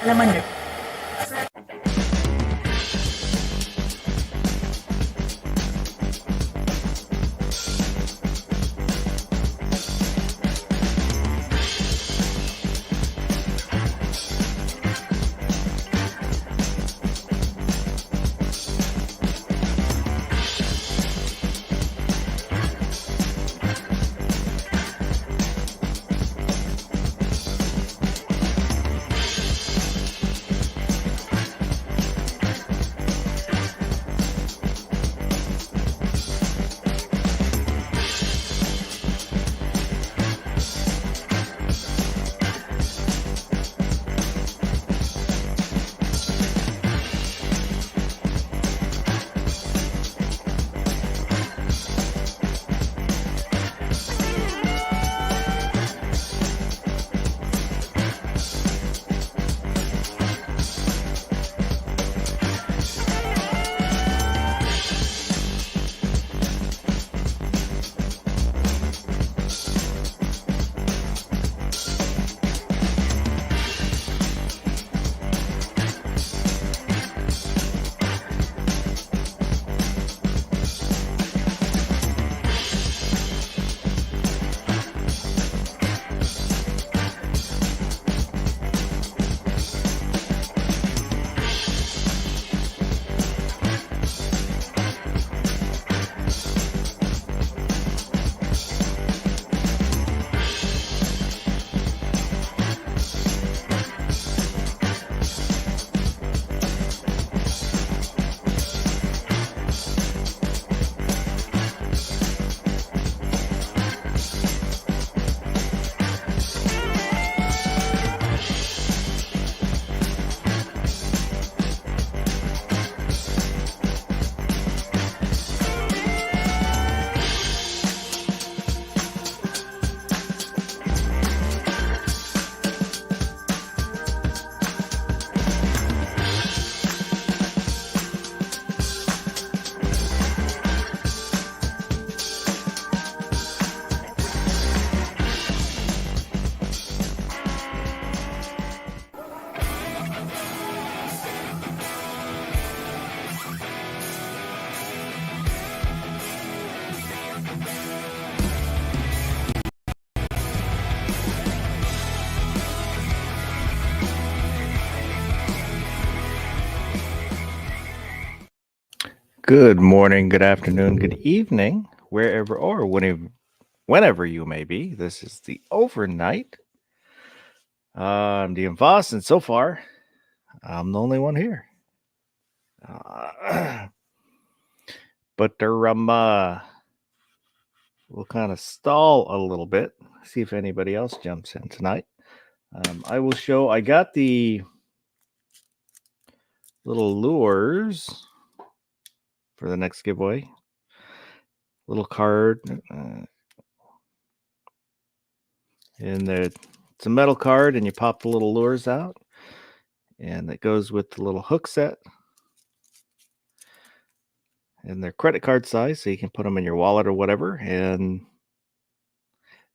Salamander. Good morning, good afternoon, good evening, wherever or whenever you may be. This is the overnight. I'm Dean Voss, and so far, I'm the only one here. But we'll kind of stall a little bit, see if anybody else jumps in tonight. I got the little lures for the next giveaway. Little card. It's a metal card, and you pop the little lures out. And it goes with the little hook set. And they're credit card size, so you can put them in your wallet or whatever, and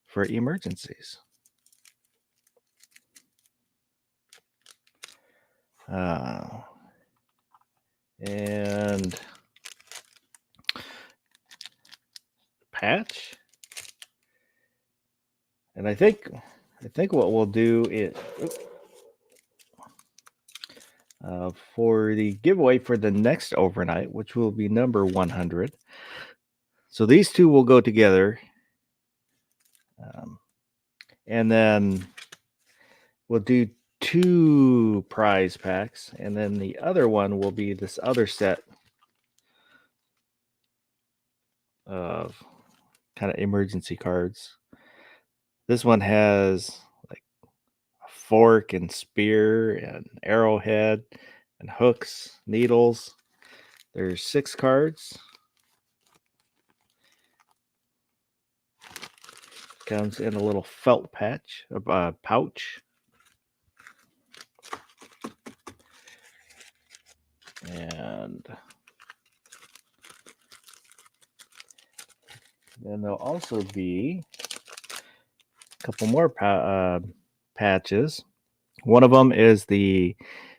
for emergencies. And patch. And I think what we'll do is for the giveaway for the next overnight, which will be number 100. So these two will go together. And then we'll do 2 prize packs, and then the other one will be this other set of kind of emergency cards. This one has like a fork and spear and arrowhead and hooks, needles. There's 6 cards. Comes in a little felt pouch. And then there'll also be a couple more patches. One of them is the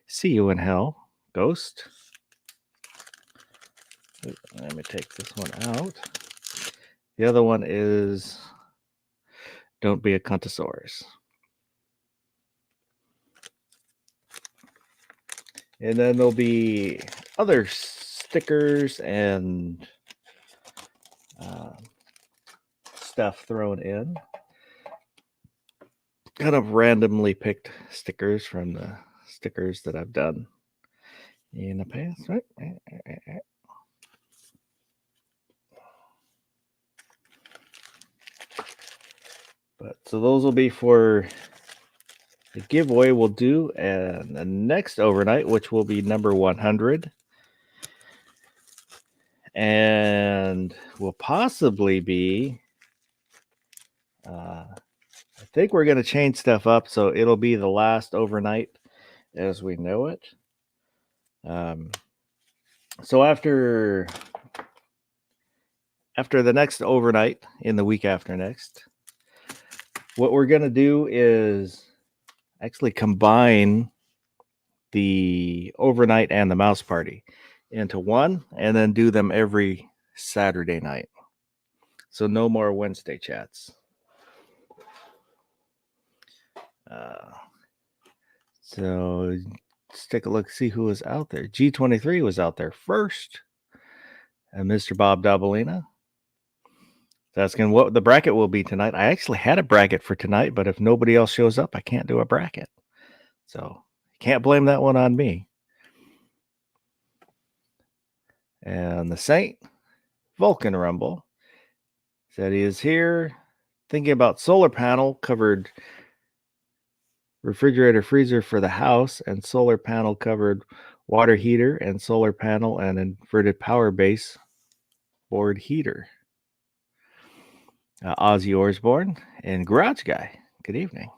See You in Hell Ghost. Let me take this one out. The other one is Don't Be a Cuntosaurus. And then there'll be other stickers and stuff thrown in. Kind of randomly picked stickers from the stickers that I've done in the past, right? But so those will be for the giveaway we'll do and the next overnight, which will be number 100. And will possibly be, I think we're going to change stuff up. So it'll be the last overnight as we know it. So after the next overnight in the week after next, what we're going to do is actually combine the overnight and the mouse party into one and then do them every Saturday night. So no more Wednesday chats. So let's take a look, see who was out there. G23 was out there first. And Mr. Bob Dabalina. Asking what the bracket will be tonight. I actually had a bracket for tonight, but if nobody else shows up, I can't do a bracket. So can't blame that one on me. And the Saint Vulcan Rumble said he is here thinking about solar panel covered refrigerator freezer for the house and solar panel covered water heater and solar panel and inverted power base board heater. Ozzy Osbourne and Garage Guy. Good evening.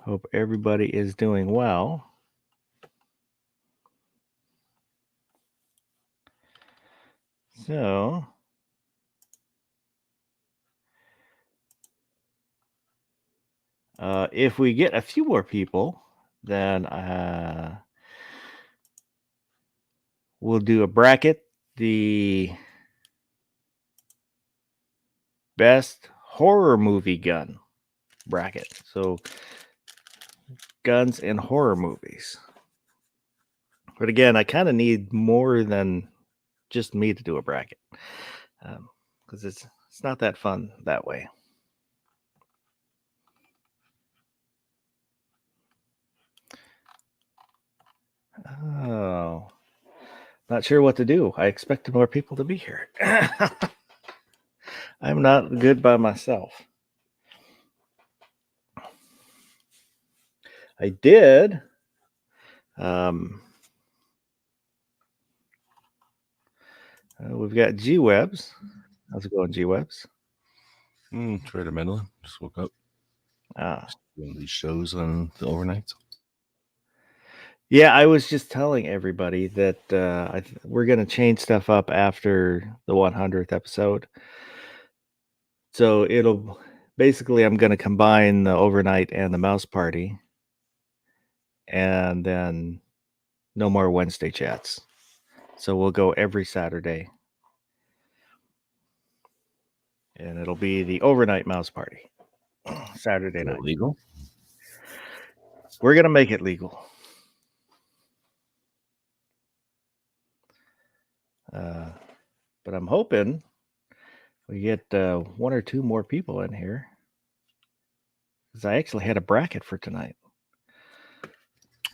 Hope everybody is doing well. So, if we get a few more people, then we'll do a bracket. The best horror movie gun bracket. So, guns in horror movies. But again, I kind of need more than just me to do a bracket, because it's not that fun that way. Oh, not sure what to do. I expected more people to be here. I'm not good by myself. I did. We've got G-Webs. How's it going, G-Webs? Try to meddle. Just woke up. Just doing these shows on the overnights. Yeah, I was just telling everybody that we're going to change stuff up after the 100th episode. So it'll basically, I'm going to combine the overnight and the mouse party. And then no more Wednesday chats. So we'll go every Saturday. And it'll be the overnight mouse party. Saturday night. Legal? We're going to make it legal. But I'm hoping we get one or two more people in here. Because I actually had a bracket for tonight.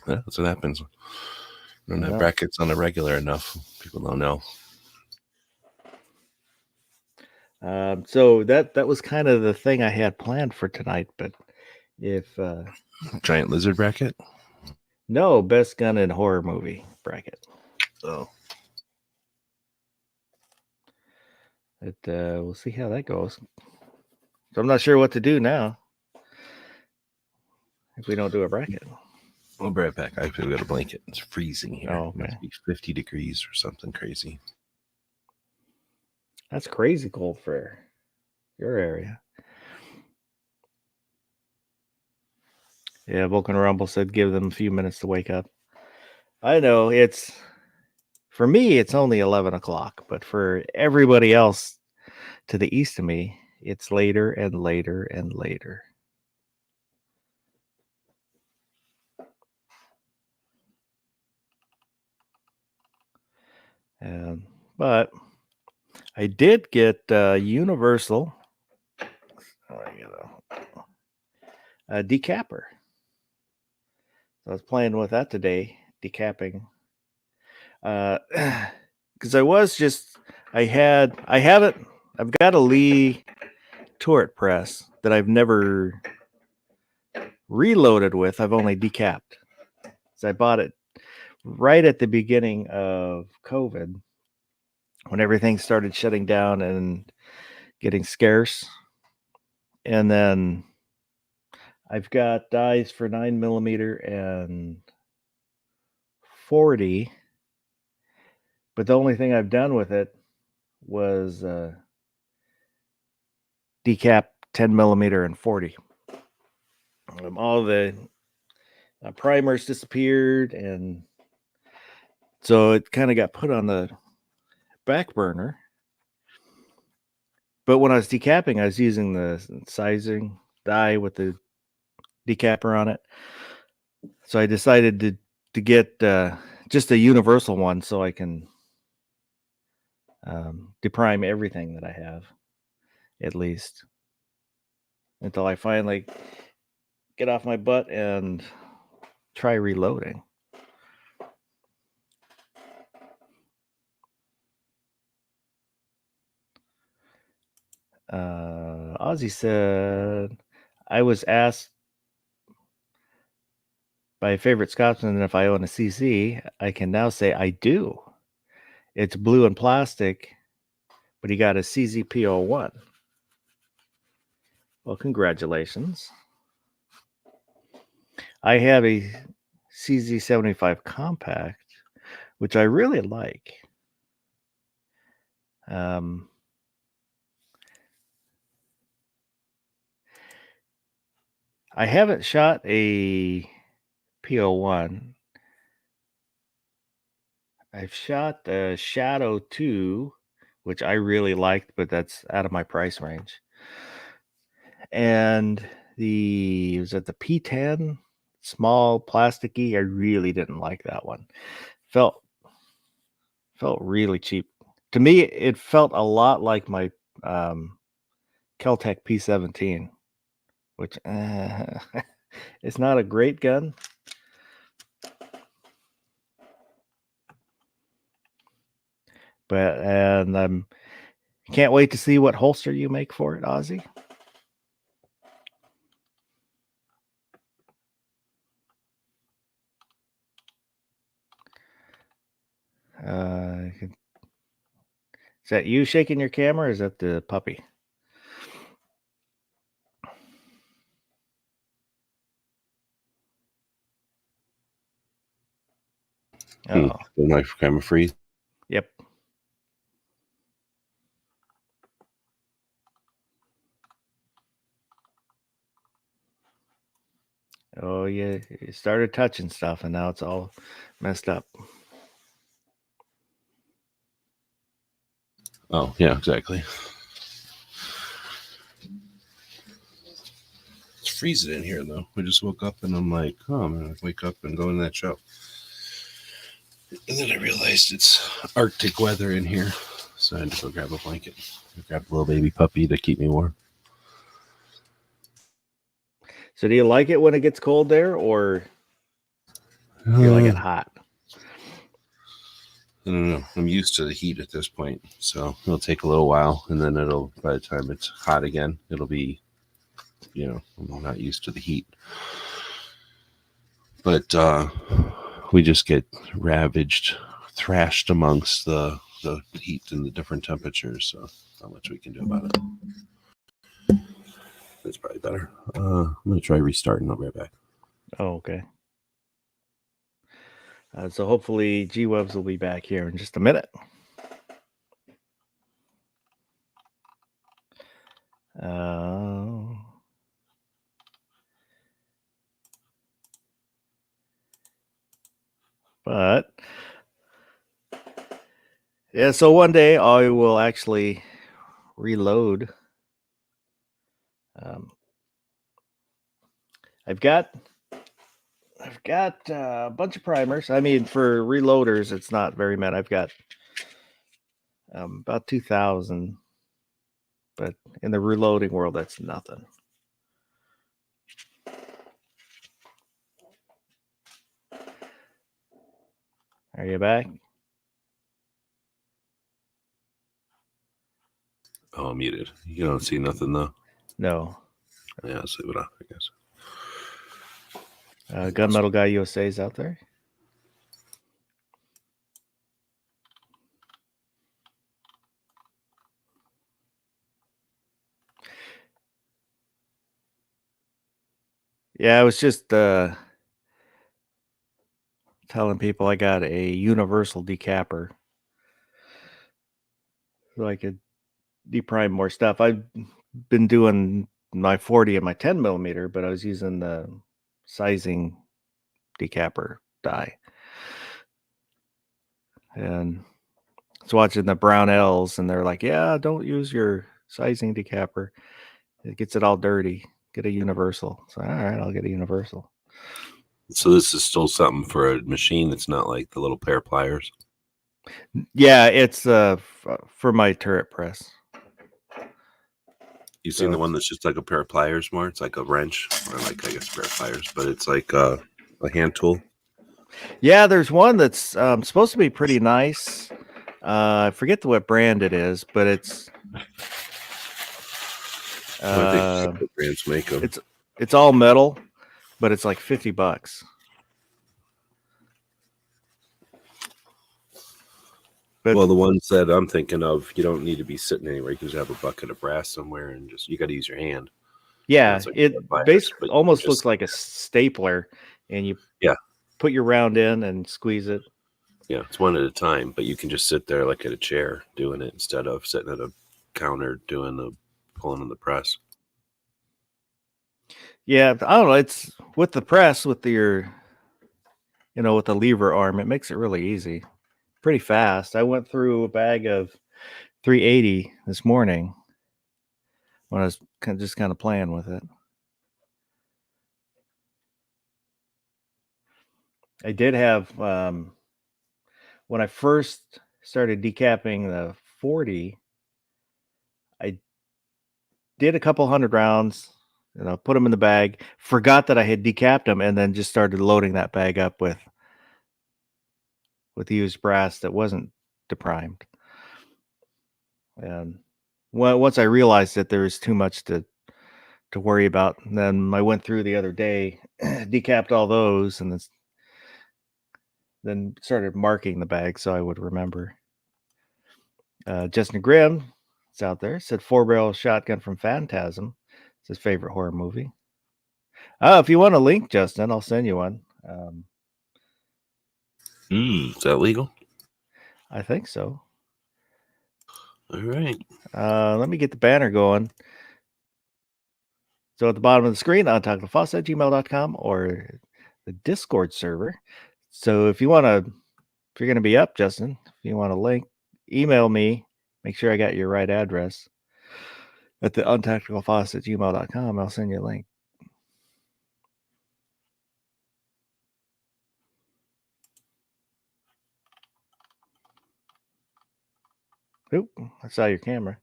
Yeah, that's what happens. You don't have brackets on a regular enough. People don't know. So that was kind of the thing I had planned for tonight. But if... Giant lizard bracket? No, best gun in horror movie bracket. Oh. But we'll see how that goes. So I'm not sure what to do now if we don't do a bracket. I'll be right back. I feel got a blanket. It's freezing here. Oh, okay. It must be 50 degrees or something crazy. That's crazy cold for your area. Yeah, Vulcan Rumble said give them a few minutes to wake up. I know for me, it's only 11 o'clock, but for everybody else to the east of me, it's later and later and later. But I did get Universal a decapper. So I was playing with that today, decapping. Because I've got a Lee turret press that I've never reloaded with. I've only decapped. So I bought it right at the beginning of COVID when everything started shutting down and getting scarce. And then I've got dies for 9mm and 40, but the only thing I've done with it was decap 10mm and 40. All the primers disappeared, and so it kind of got put on the back burner. But when I was decapping, I was using the sizing die with the decapper on it. So I decided to get just a universal one so I can deprime everything that I have, at least, until I finally get off my butt and try reloading. Ozzy said, I was asked by a favorite Scotsman if I own a CC. I can now say I do. It's blue and plastic, but he got a CZP01. Well, congratulations. I have a CZ75 compact, which I really like. I haven't shot a PO1. I've shot the Shadow 2, which I really liked, but that's out of my price range. And was it the P10? Small, plasticky. I really didn't like that one. Felt really cheap. To me, it felt a lot like my Keltec P17, which it's not a great gun. And can't wait to see what holster you make for it, Ozzy. Is that you shaking your camera, or is that the puppy? Oh, my camera freeze. Yep. Oh, yeah. You started touching stuff, and now it's all messed up. Oh, yeah, exactly. It's freezing in here, though. I just woke up, and I'm like, oh, I'm going to wake up and go in that show. And then I realized it's Arctic weather in here, so I had to go grab a blanket. I grabbed a little baby puppy to keep me warm. So do you like it when it gets cold there, or do you like it hot? I don't know. I'm used to the heat at this point, so it'll take a little while, and then by the time it's hot again, it'll be, I'm not used to the heat. But we just get thrashed amongst the heat and the different temperatures, so not much we can do about it. That's probably better. I'm going to try restarting. I'll be right back. Oh, okay. So hopefully G-Webs will be back here in just a minute. Uh, but yeah, so one day I will actually reload. I've got a bunch of primers. I mean, for reloaders, it's not very many. I've got about 2,000, but in the reloading world, that's nothing. Are you back? Oh, I'm muted. You don't see nothing though. No. Yeah, let's leave it off, I guess. Gunmetal Guy USA is out there. Yeah, I was just telling people I got a universal decapper so I could deprime more stuff. I've been doing my 40 and my 10 millimeter, but I was using the sizing decapper die. And it's watching the Brown L's, and they're like, yeah, don't use your sizing decapper. It gets it all dirty. Get a universal. So, all right, I'll get a universal. So this is still something for a machine that's not like the little pair of pliers. Yeah, it's for my turret press. You've seen the one that's just like a pair of pliers more? It's like a wrench, or like, I guess, a pair of pliers, but it's like a hand tool. Yeah, there's one that's supposed to be pretty nice. I forget what brand it is, but it's I think brands make them. It's all metal, but it's like $50. But, well, the ones that I'm thinking of, you don't need to be sitting anywhere. You can just have a bucket of brass somewhere, and you got to use your hand. Yeah, like it basically almost looks like a stapler, and you put your round in and squeeze it. Yeah, it's one at a time, but you can just sit there like at a chair doing it instead of sitting at a counter pulling on the press. Yeah, I don't know. It's with the press, with the lever arm, it makes it really easy, pretty fast. I went through a bag of 380 this morning when I was just kind of playing with it. I did have when I first started decapping the 40, I did a couple hundred rounds, put them in the bag, forgot that I had decapped them, and then just started loading that bag up with used brass that wasn't deprimed. And once I realized that there was too much to worry about, and then I went through the other day, decapped all those, and then started marking the bag so I would remember. Justin Grimm, it's out there, said 4-barrel shotgun from Phantasm. It's his favorite horror movie. If you want a link, Justin, I'll send you one. Is that legal? I think so. All right. Let me get the banner going. So at the bottom of the screen, untactedfoss@gmail.com or the Discord server. So if you're going to be up, Justin, if you want a link, email me. Make sure I got your right address at the untacticalfoss@gmail.com. I'll send you a link. Oop, I saw your camera.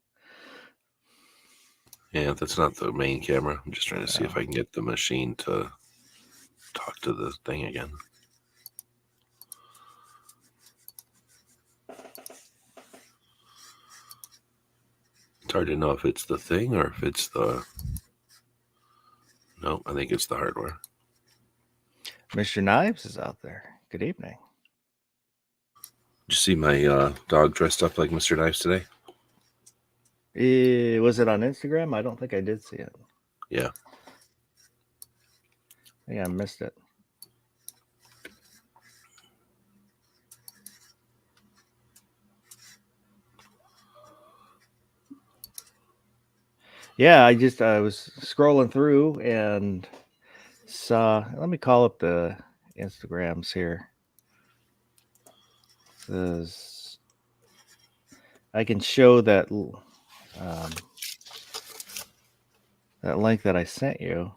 Yeah, that's not the main camera. I'm just trying to see if I can get the machine to talk to the thing again. It's hard to know if it's the thing or if it's the... No, I think it's the hardware. Mr. Knives is out there. Good evening. Did you see my dog dressed up like Mr. Knives today? Was it on Instagram? I don't think I did see it. Yeah. I think I missed it. Yeah, I was scrolling through and saw. Let me call up the Instagrams here. Says I can show that that link that I sent you.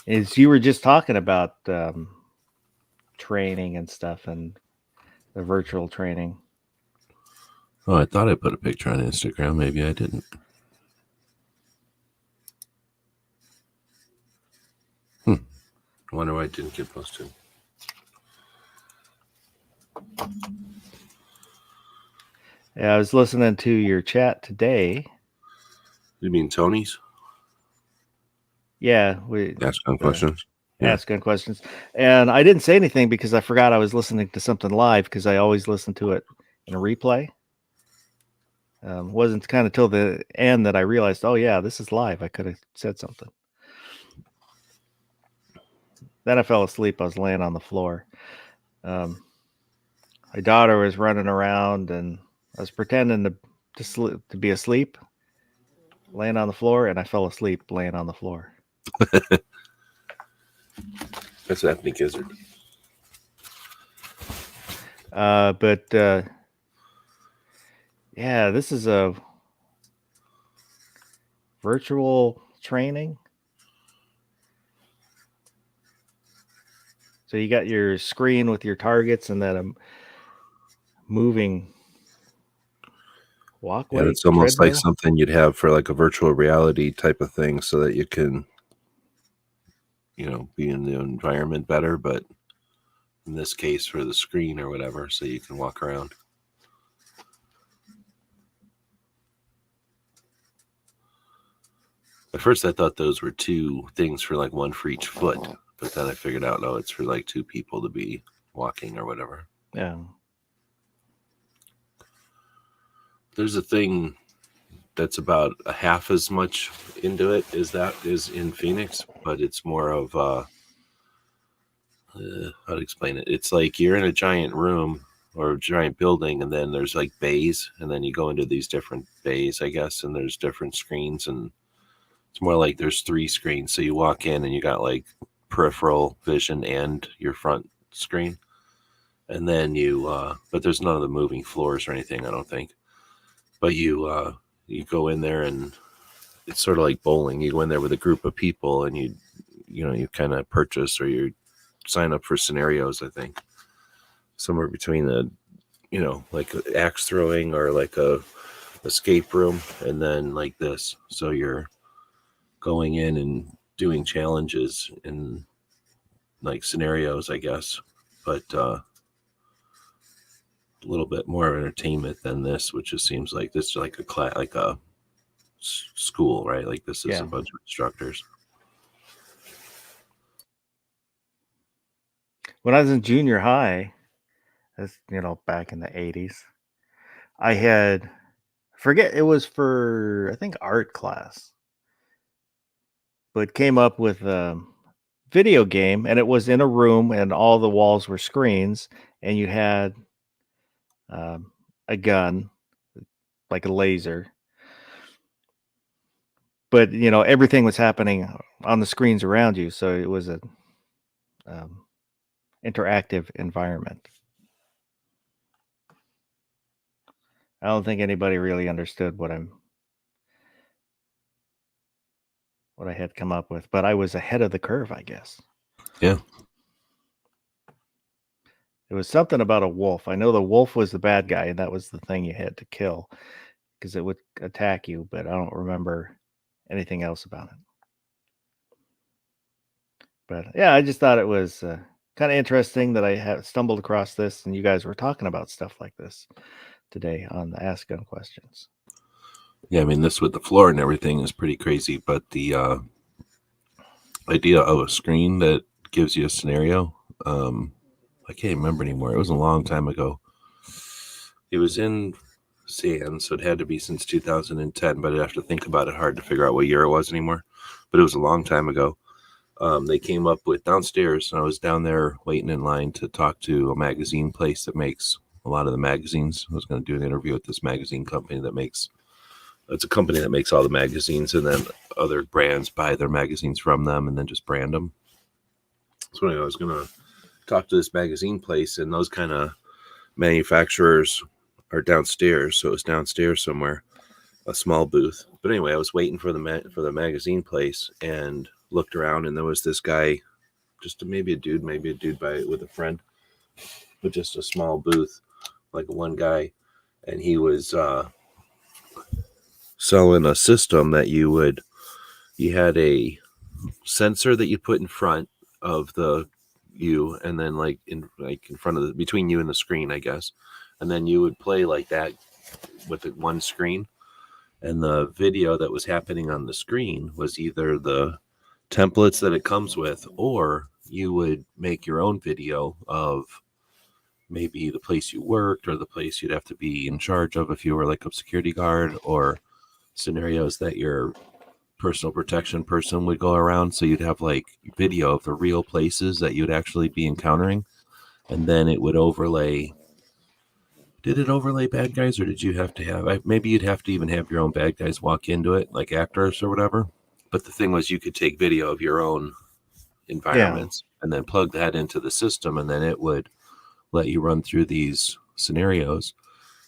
Is you were just talking about training and stuff and the virtual training. Oh, I thought I put a picture on Instagram. Maybe I didn't. I wonder why it didn't get posted. Yeah, I was listening to your chat today. You mean Tony's? Yeah, we Asking questions. Yeah. asking questions, and I didn't say anything because I forgot I was listening to something live because I always listen to it in a replay. Wasn't kind of till the end that I realized, oh yeah, this is live. I could have said something. Then I fell asleep. I was laying on the floor. My daughter was running around, and I was pretending to be asleep, laying on the floor, and I fell asleep laying on the floor. That's Ethnic Gizzard. But yeah, this is a virtual training. So you got your screen with your targets and then a moving walkway. Yeah, it's almost like treadmill. something you'd have for like a virtual reality type of thing so that you can, be in the environment better. But in this case, for the screen or whatever, so you can walk around. At first, I thought those were two things for like one for each foot. But then I figured out, no, it's for like two people to be walking or whatever. Yeah. There's a thing that's about a half as much into it as that is in Phoenix, but it's more of how to explain it. It's like you're in a giant room or a giant building, and then there's like bays, and then you go into these different bays, I guess, and there's different screens, and it's more like there's 3 screens. So you walk in and you got like peripheral vision and your front screen, and then but there's none of the moving floors or anything, I don't think. But you go in there, and it's sort of like bowling. You go in there with a group of people, and you kind of purchase or you sign up for scenarios, I think, somewhere between like axe throwing or like a escape room, and then like this. So you're going in and doing challenges in like scenarios, I guess, but a little bit more entertainment than this, which just seems like this is like a class, like a school, right? Like this is a bunch of instructors. When I was in junior high, that's back in the 80s, I had it was for I think art class, but came up with a video game, and it was in a room, and all the walls were screens, and you had a gun, like a laser. But everything was happening on the screens around you, so it was a interactive environment. I don't think anybody really understood what I had come up with, but I was ahead of the curve, I guess. Yeah. It was something about a wolf. I know the wolf was the bad guy, and that was the thing you had to kill because it would attack you, but I don't remember anything else about it. But yeah, I just thought it was kind of interesting that I stumbled across this, and you guys were talking about stuff like this today on the Ask Gun Questions. Yeah, I mean, this with the floor and everything is pretty crazy, but the idea of a screen that gives you a scenario, I can't remember anymore. It was a long time ago. It was in Sands, so it had to be since 2010, but I'd have to think about it hard to figure out what year it was anymore. But it was a long time ago. They came up with downstairs, and I was down there waiting in line to talk to a magazine place that makes a lot of the magazines. I was going to do an interview with this magazine company that makes it's a company that makes all the magazines, and then other brands buy their magazines from them and then just brand them. So anyway, I was going to talk to this magazine place, and those kind of manufacturers are downstairs. So it was downstairs somewhere, a small booth. But anyway, I was waiting for the magazine place and looked around, and there was this guy, just maybe a dude with a friend, but just a small booth, like one guy, and he was selling a system that you had a sensor that you put in front of you, and then like in front of between you and the screen, I guess, and then you would play like that with one screen, and the video that was happening on the screen was either the templates that it comes with, or you would make your own video of maybe the place you worked or the place you'd have to be in charge of if you were like a security guard, or scenarios that your personal protection person would go around. So you'd have like video of the real places that you'd actually be encountering, and then it would overlay. Did it overlay bad guys, or did you have to have, maybe you'd have to even have your own bad guys walk into it, like actors or whatever. But the thing was, you could take video of your own environments and then plug that into the system, and then it would let you run through these scenarios.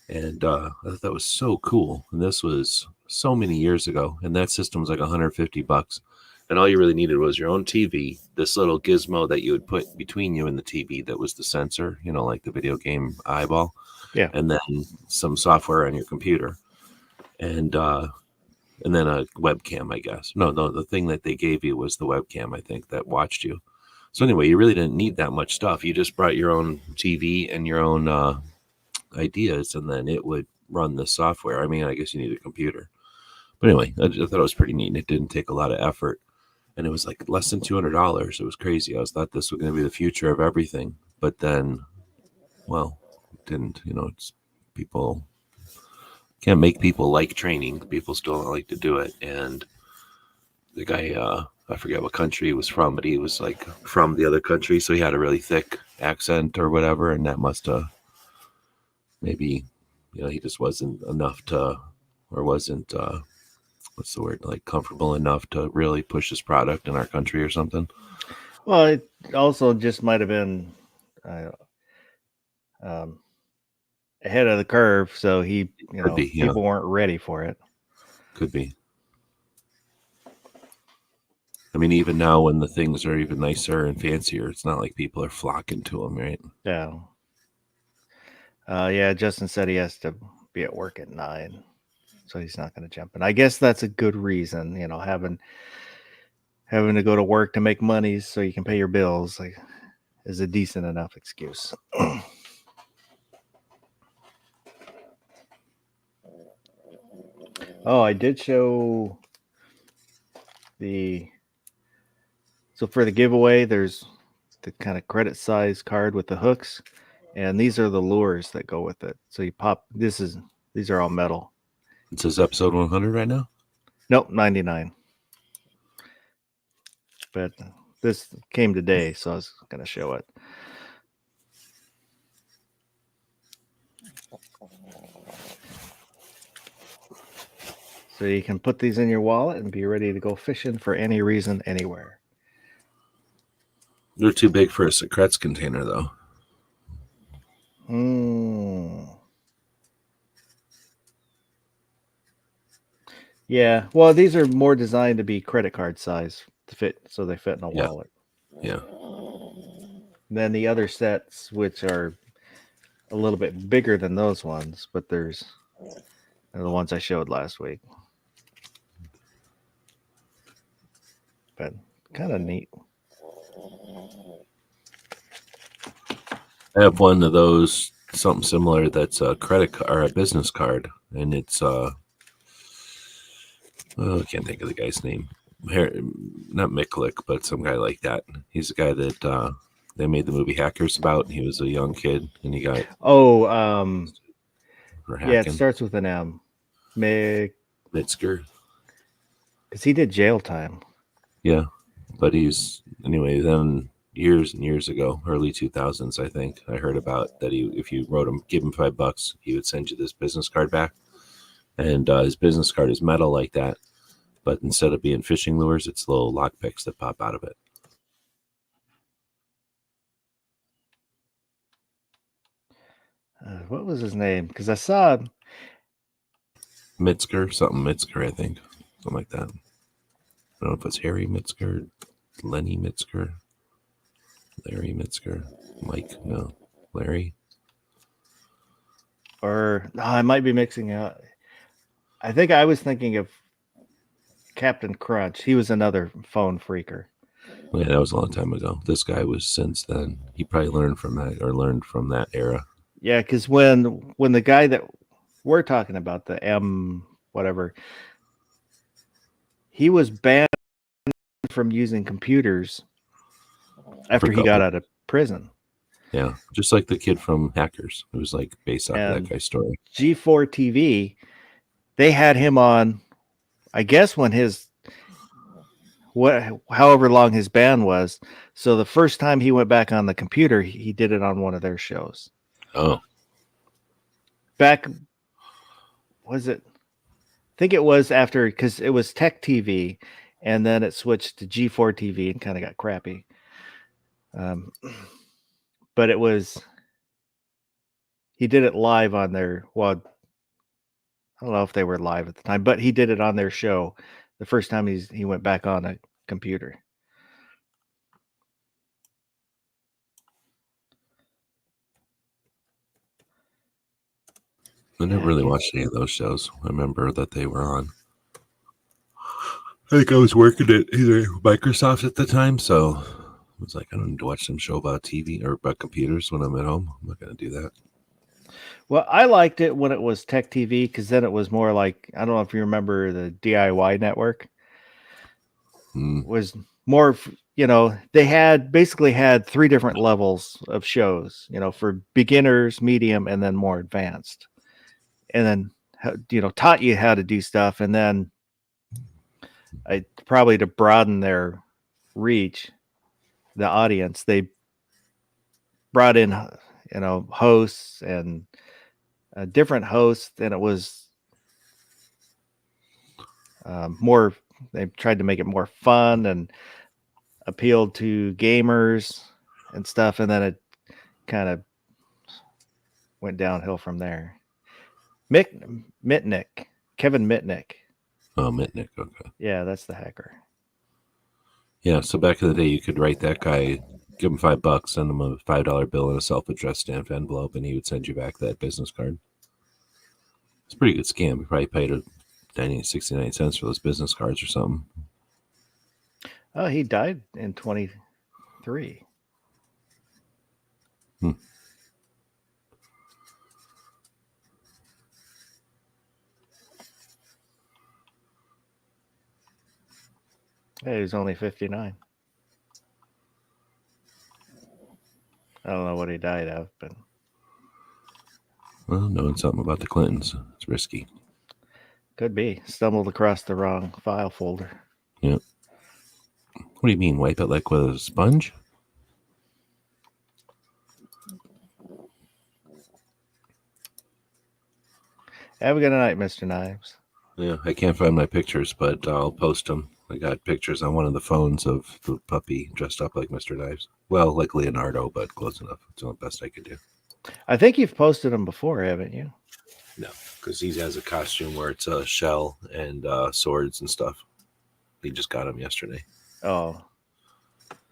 And I thought that was so cool. And this was so many years ago, and that system was like $150. And all you really needed was your own TV, this little gizmo that you would put between you and the TV that was the sensor, like the video game eyeball. Yeah. And then some software on your computer. And then a webcam, I guess. No, the thing that they gave you was the webcam, I think, that watched you. So anyway, you really didn't need that much stuff. You just brought your own TV and your own ideas, and then it would run the software. I mean, I guess you need a computer. But anyway, I thought it was pretty neat, and it didn't take a lot of effort. And it was like less than $200. It was crazy. I thought this was going to be the future of everything. But then, well, it didn't. It's people can't make people like training. People still don't like to do it. And the guy, I forget what country he was from, but he was like from the other country. So he had a really thick accent or whatever. And that must have maybe, he just wasn't enough to, or wasn't, what's the word, like comfortable enough to really push his product in our country or something. Well, it also just might have been ahead of the curve, so he, people weren't ready for it. Could be. I mean, even now when the things are even nicer and fancier, it's not like people are flocking to them, right? Yeah. Yeah, Justin said he has to be at work at 9, so he's not going to jump in. I guess that's a good reason, having to go to work to make money so you can pay your bills is a decent enough excuse. Oh, I did show so for the giveaway, there's the kind of credit size card with the hooks, and these are the lures that go with it. So you pop, these are all metal. It says episode 100 right now? Nope, 99. But this came today, so I was going to show it. So you can put these in your wallet and be ready to go fishing for any reason, anywhere. They're too big for a secrets container, though. Yeah, well, these are more designed to be credit card size to fit, so they fit in a wallet. Yeah. And then the other sets, which are a little bit bigger than those ones, but they're the ones I showed last week. But kind of neat. I have one of those, something similar, that's a credit card or a business card, and it's I can't think of the guy's name. Not Miklik, but some guy like that. He's the guy that they made the movie Hackers about. He was a young kid, and he got it starts with an M. Mitzker. Because he did jail time. Yeah, but anyway. Then years and years ago, early 2000s, I think I heard about that. If you wrote him, give him $5, he would send you this business card back, And his business card is metal like that, but instead of being fishing lures, it's little lock picks that pop out of it. What was his name? Because I saw Mitzker, I think. Something like that. I don't know if it's Harry Mitzker, Lenny Mitzker, Larry Mitzker, Mike, no, Larry. or no, I might be mixing up. I think I was thinking of Captain Crunch. He was another phone freaker. Yeah, that was a long time ago. This guy was since then. He probably learned from that era. Yeah, because when the guy that we're talking about, the M whatever, he was banned from using computers after he got out of prison. Yeah, just like the kid from Hackers. It was like based off of that guy's story. G4 TV, they had him on, I guess when however long his ban was. So the first time he went back on the computer, he did it on one of their shows. Oh. Back, was it? I think it was after, because it was Tech TV, and then it switched to G4 TV and kind of got crappy. But it was, he did it live on their, well, I don't know if they were live at the time, but he did it on their show the first time he went back on a computer. I never really watched any of those shows. I remember that they were on. I think I was working at either Microsoft at the time, so I was like, I don't need to watch some show about TV or about computers when I'm at home. I'm not going to do that. Well, I liked it when it was Tech TV, because then it was more like, I don't know if you remember the DIY network. Was more, they basically had 3 different levels of shows, for beginners, medium, and then more advanced. And then, taught you how to do stuff. And then probably to broaden their reach, the audience, they brought in, hosts and different hosts. And it was more, they tried to make it more fun and appealed to gamers and stuff. And then it kind of went downhill from there. Mitnick, Kevin Mitnick. Oh, Mitnick. Okay. Yeah, that's the hacker. Yeah. So back in the day, you could write that guy, give him $5, send him a $5 bill in a self-addressed stamped envelope, and he would send you back that business card. It's a pretty good scam. You probably paid 69 cents for those business cards or something. Oh, he died in 23. Yeah, he was only 59. I don't know what he died of, but Well, knowing something about the Clintons, it's risky. could be. Stumbled across the wrong file folder. Yeah. What do you mean, wipe it like with a sponge? Have a good night, Mr. Knives. Yeah, I can't find my pictures, but I'll post them. I got pictures on one of the phones of the puppy dressed up like Mr. Knives. Well, like Leonardo, but close enough. It's the best I could do. I think you've posted them before, haven't you? No, because he has a costume where it's a shell and swords and stuff. He just got them yesterday. Oh.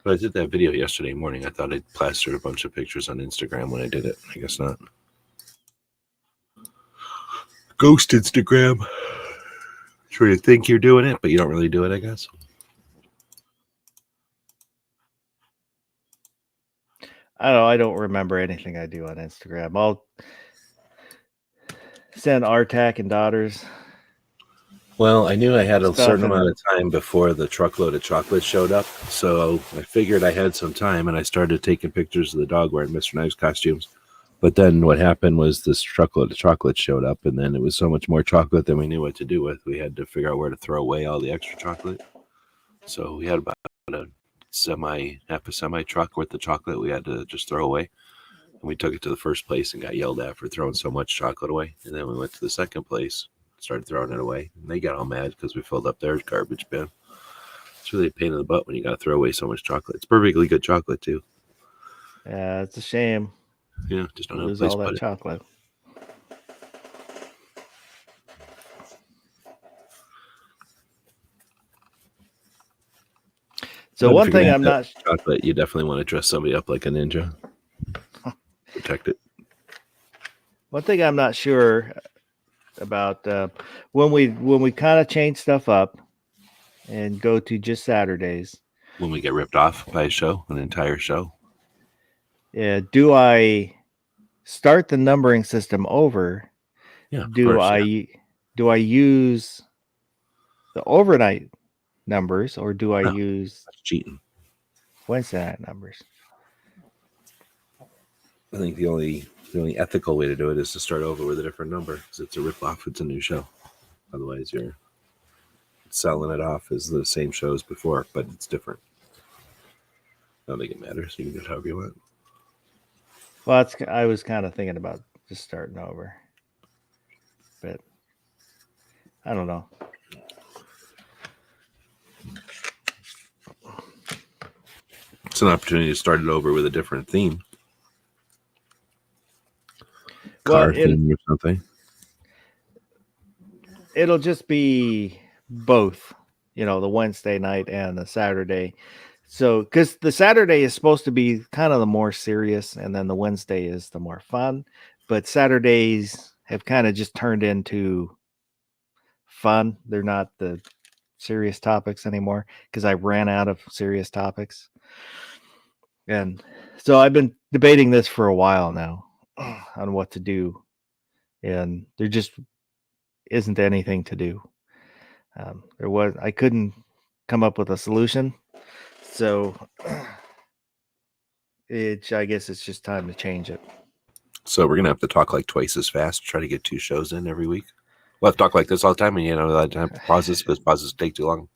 But I did that video yesterday morning. I thought I'd plastered a bunch of pictures on Instagram when I did it. I guess not. Ghost Instagram. Sure, you think you're doing it, but you don't really do it, I guess. I don't remember anything I do on Instagram. I'll send Artak and daughters. Well, I knew I had a certain amount of time before the truckload of chocolate showed up, so I figured I had some time, and I started taking pictures of the dog wearing Mr. Knives costumes. But then what happened was this truckload of chocolate showed up, and then it was so much more chocolate than we knew what to do with. We had to figure out where to throw away all the extra chocolate. So we had about half a semi truck worth of chocolate we had to just throw away. And we took it to the first place and got yelled at for throwing so much chocolate away. And then we went to the second place started throwing it away. And they got all mad because we filled up their garbage bin. It's really a pain in the butt when you got to throw away so much chocolate. It's perfectly good chocolate too. Yeah, it's a shame. Yeah, just don't have a Lose place all to that put it. chocolate. So But if one you're thing gonna I'm have not chocolate, you definitely want to dress somebody up like a ninja. Protect it. one thing I'm not sure about when we kind of change stuff up and go to just Saturdays. When we get ripped off by a show, an entire show. Yeah, do I start the numbering system over? Yeah, of Do course, I yeah. do I use the overnight numbers or do I No. use That's cheating. Wednesday night numbers? I think the only ethical way to do it is to start over with a different number because it's a rip off. It's a new show. Otherwise, you're selling it off as the same show as before, but it's different. I don't think it matters. You can do it however you want. Well, I was kind of thinking about just starting over, but I don't know. It's an opportunity to start it over with a different theme. Well, Car theme or something. It'll just be both, the Wednesday night and the Saturday. So, because the Saturday is supposed to be kind of the more serious, and then the Wednesday is the more fun. But Saturdays have kind of just turned into fun. They're not the serious topics anymore because I ran out of serious topics. And so I've been debating this for a while now on what to do. And there just isn't anything to do. I couldn't come up with a solution. So I guess it's just time to change it. So we're gonna have to talk like twice as fast. Try to get 2 shows in every week. We'll have to talk like this all the time, and a lot of time pauses because pauses take too long.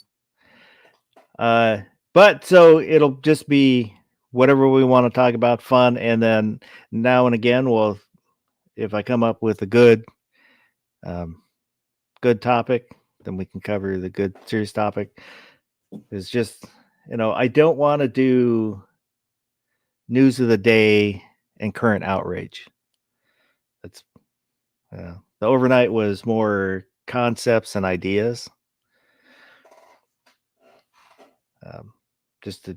But so it'll just be whatever we want to talk about, fun, and then now and again, well, if I come up with a good topic, then we can cover the good serious topic. It's just I don't want to do news of the day and current outrage. That's the overnight was more concepts and ideas. Just to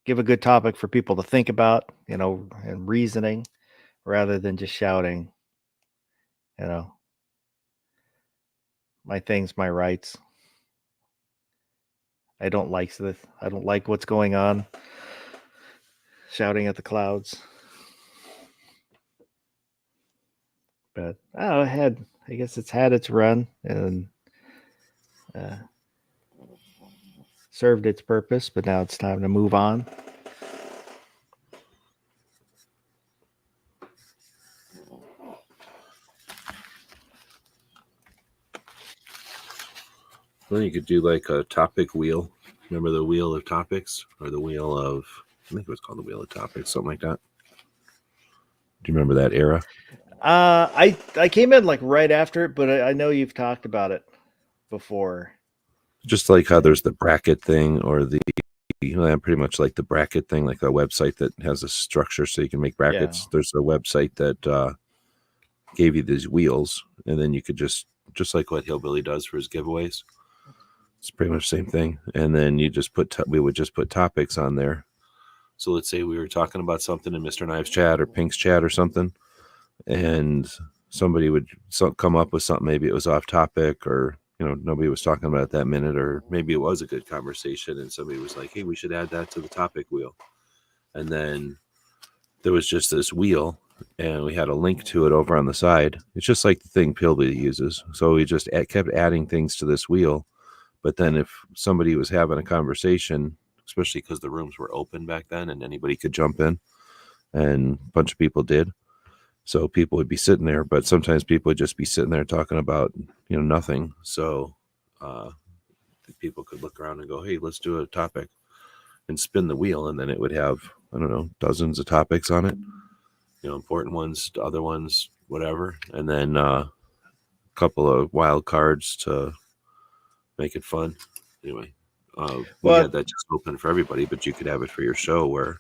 give a good topic for people to think about, and reasoning, rather than just shouting, my things, my rights. I don't like this. I don't like what's going on. Shouting at the clouds. But I guess it's had its run and served its purpose, but now it's time to move on. Well, you could do like a topic wheel. Remember the wheel of topics or the wheel of, I think it was called the wheel of topics, something like that. Do you remember that era? I came in like right after it, but I know you've talked about it before. Just like how there's the bracket thing or the, pretty much like the bracket thing, like a website that has a structure so you can make brackets. Yeah. There's a website that gave you these wheels, and then you could just like what Hillbilly does for his giveaways. It's pretty much the same thing. And then you just we would just put topics on there. So let's say we were talking about something in Mr. Knives chat or Pink's chat or something, and somebody would come up with something. Maybe it was off topic, or nobody was talking about it that minute, or maybe it was a good conversation and somebody was like, hey, we should add that to the topic wheel. And then there was just this wheel, and we had a link to it over on the side. It's just like the thing Pilby uses. So we just kept adding things to this wheel. But then if somebody was having a conversation, especially because the rooms were open back then and anybody could jump in, and a bunch of people did. So people would be sitting there, but sometimes people would just be sitting there talking about, nothing. So people could look around and go, hey, let's do a topic, and spin the wheel. And then it would have, I don't know, dozens of topics on it, important ones, other ones, whatever. And then couple of wild cards to make it fun. Anyway, we Well- had that just open for everybody, but you could have it for your show where,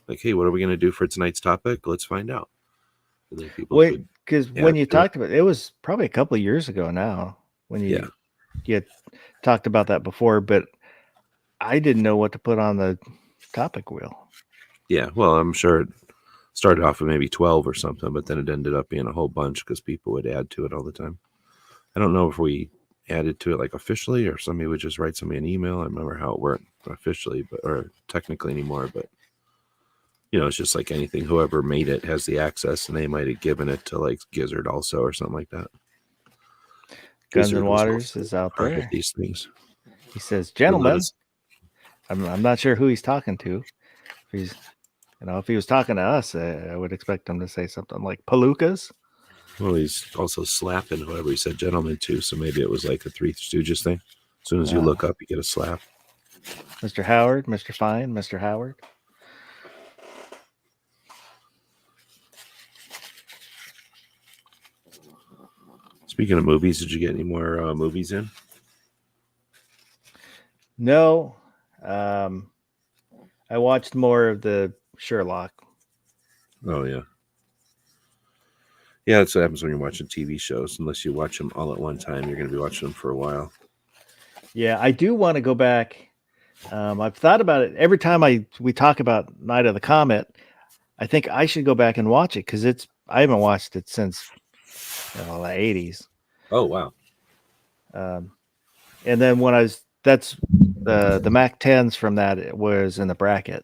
like, hey, what are we going to do for tonight's topic? Let's find out. And then people Wait, could, because Yeah, when you do it. talked about it was probably a couple of years ago now when you had talked about that before, but I didn't know what to put on the topic wheel. yeah, well, I'm sure it started off with maybe 12 or something, but then it ended up being a whole bunch because people would add to it all the time. I don't know if we added to it like officially or somebody would just write somebody an email. I remember how it worked officially, but or technically anymore, but you know, it's just like anything. Whoever made it has the access, and they might have given it to like Gizzard also or something like that. Guns Gizzard and was Waters also is out part of there. these things. He says, They let "Gentlemen," us- I'm not sure who he's talking to. If he's, if he was talking to us, I would expect him to say something like "Palookas." well, he's also slapping whoever he said gentleman to, so maybe it was like a Three Stooges thing. As soon as you Yeah. look up, you get a slap. Mr. Howard, Mr. Fine, Mr. Howard. Speaking of movies, did you get any more movies in? No, I watched more of the Sherlock. Oh yeah, yeah. That's what happens when you're watching TV shows. Unless you watch them all at one time, you're going to be watching them for a while. Yeah, I do want to go back. I've thought about it every time we talk about Night of the Comet. I think I should go back and watch it because I haven't watched it since the 80s. Oh wow. And then that's the Mac 10s from that was in the bracket.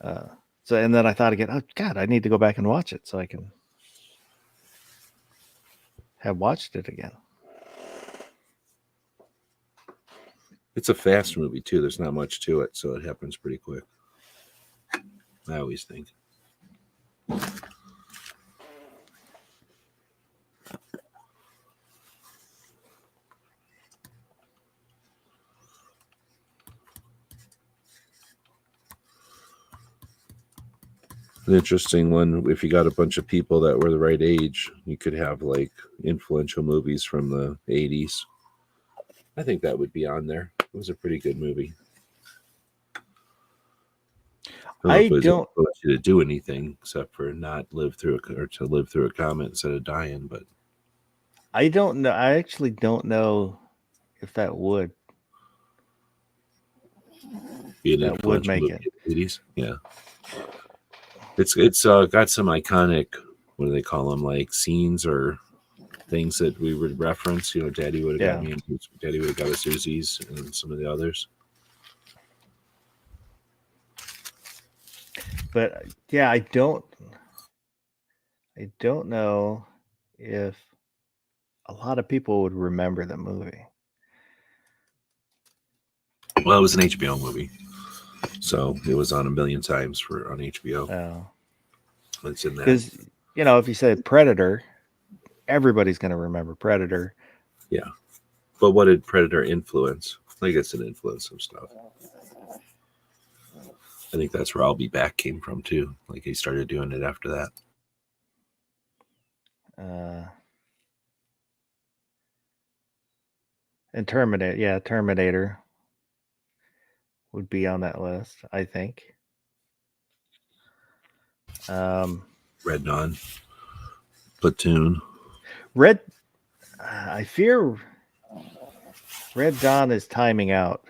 And then I thought again, oh God, I need to go back and watch it so I can have watched it again. It's a fast movie too. There's not much to it, so it happens pretty quick. I always think. An interesting one. If you got a bunch of people that were the right age, you could have like influential movies from the 80s. I think that would be on there. It was a pretty good movie. I don't don't- want you to do anything except for not live through to live through a comment instead of dying. But I don't know. I actually don't know if that would. be an That would influential make movie it. in the 80s. Yeah, it's got some iconic. What do they call them? Like scenes or things that we would reference. You know, Daddy would have got me into. Daddy would have got us Uzis and some of the others. But yeah, I don't know if a lot of people would remember the movie. Well, it was an HBO movie, so it was on a million times on HBO. Oh, It's in that. because if you say Predator, everybody's going to remember Predator. But what did Predator influence? I guess it influenced some stuff. I think that's where I'll Be Back came from too. Like he started doing it after that. And Terminator would be on that list, I think. Red Dawn, Platoon. I fear Red Dawn is timing out.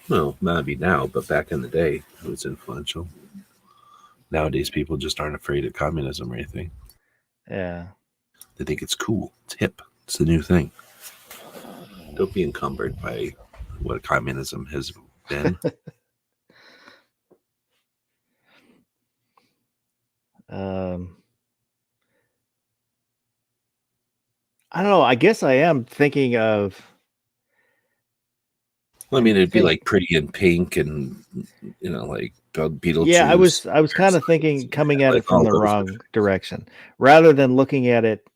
Well, maybe now, but back in the day, it was influential. Nowadays, people just aren't afraid of communism or anything. Yeah. They think it's cool. It's hip. It's the new thing. Don't be encumbered by what communism has been. I don't know. I guess I am thinking of. Well, I mean, it'd be like Pretty in Pink and, like Beetlejuice. Yeah, I was kind of thinking coming at Like it from all the those wrong different- direction. Rather than looking at it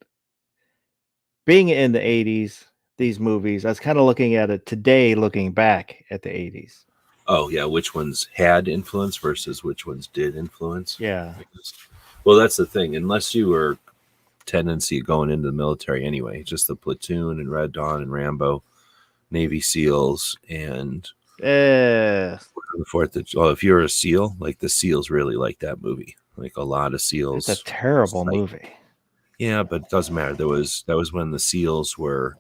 being in the 80s, these movies, I was kind of looking at it today, looking back at the 80s. Oh, yeah. Which ones had influence versus which ones did influence? Yeah. Well, that's the thing. Unless you were tendency going into the military anyway. Just the platoon and Red Dawn and Rambo, Navy SEALs, and Eh, the Fourth. Well, if you're a SEAL, like the SEALs really like that movie. Like a lot of it's SEALs. a terrible movie. Yeah, but it doesn't matter. That was when the SEALs were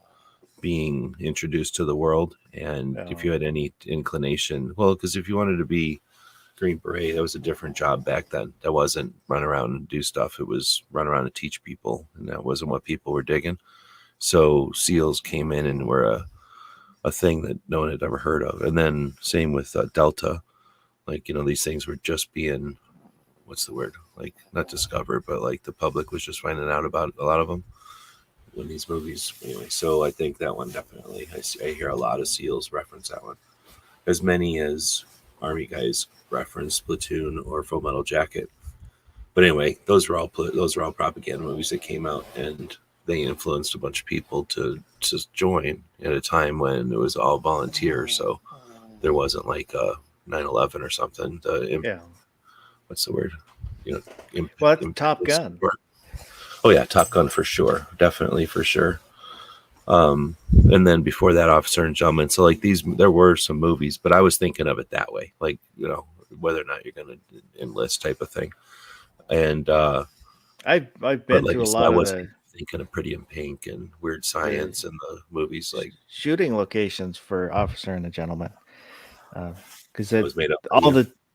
being introduced to the world, and if you had any inclination, well, because if you wanted to be Green Beret, that was a different job back then. That wasn't run around and do stuff. It was run around and teach people, and that wasn't what people were digging. So SEALs came in and were a thing that no one had ever heard of. And then same with Delta. Like, you know, these things were just being, what's the word? Like, not discovered, but like the public was just finding out about a lot of them when these movies. Anyway, so I think that one definitely, I hear a lot of SEALs reference that one. As many as Army guys reference Platoon or Full Metal Jacket. But anyway, those were all propaganda movies that came out, and they influenced a bunch of people to join at a time when it was all volunteer. So there wasn't like a 9/11 or something. What's the word? You know, Top Gun. Oh yeah, Top Gun for sure, definitely for sure. And then before that, Officer and Gentleman. So like there were some movies, but I was thinking of it that way, like, you know, whether or not you're going to enlist type of thing. And I've been to a lot of the thinking of Pretty in Pink and Weird Science and the movies like shooting locations for Officer and a Gentleman, because it was made up.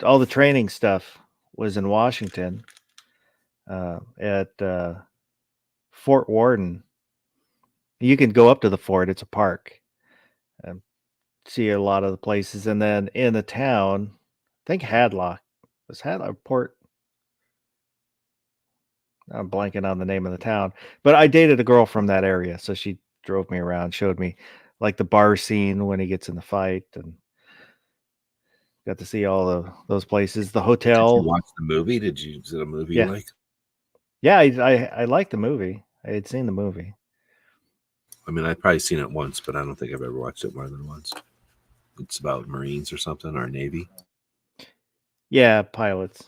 All the training stuff was in Washington, at Fort Worden. You can go up to the fort; it's a park. See a lot of the places, and then in the town, I think Hadlock was Hadlock Port. I'm blanking on the name of the town, but I dated a girl from that area, so she drove me around, showed me like the bar scene when he gets in the fight, and got to see all those places. The hotel. Did you watch the movie? Is it a movie you like? Yeah, I liked the movie. I had seen the movie. I mean, I've probably seen it once, but I don't think I've ever watched it more than once. It's about Marines or something, or Navy. Yeah, pilots.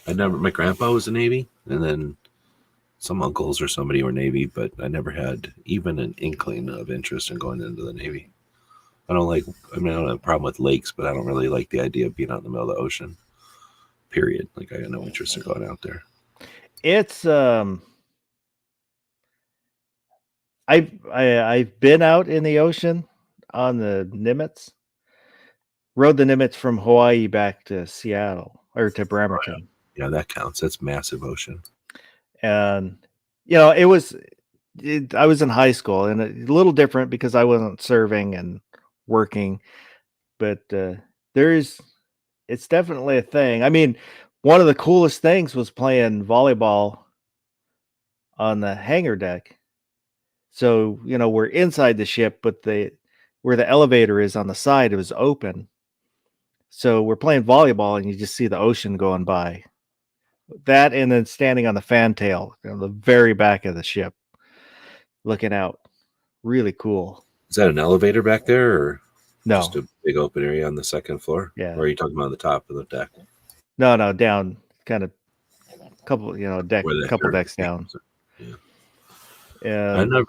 My grandpa was a Navy, and then some uncles or somebody were Navy, but I never had even an inkling of interest in going into the Navy. I don't have a problem with lakes, but I don't really like the idea of being out in the middle of the ocean, period. Like, I got no interest in going out there. It's, I've been out in the ocean on the Nimitz. Rode the Nimitz from Hawaii back to Seattle or to Bremerton. Yeah, that counts. That's massive ocean. And you know, I was in high school, and a little different because I wasn't serving and working, but it's definitely a thing. I mean, one of the coolest things was playing volleyball on the hangar deck. So, you know, we're inside the ship, but where the elevator is on the side, it was open. So we're playing volleyball, and you just see the ocean going by. That, and then standing on the fantail, you know, the very back of the ship, looking out. Really cool. Is that an elevator back there, or no, just a big open area on the second floor? Yeah. Or are you talking about the top of the deck? No, down, kind of couple, you know, couple decks down. Yeah. And I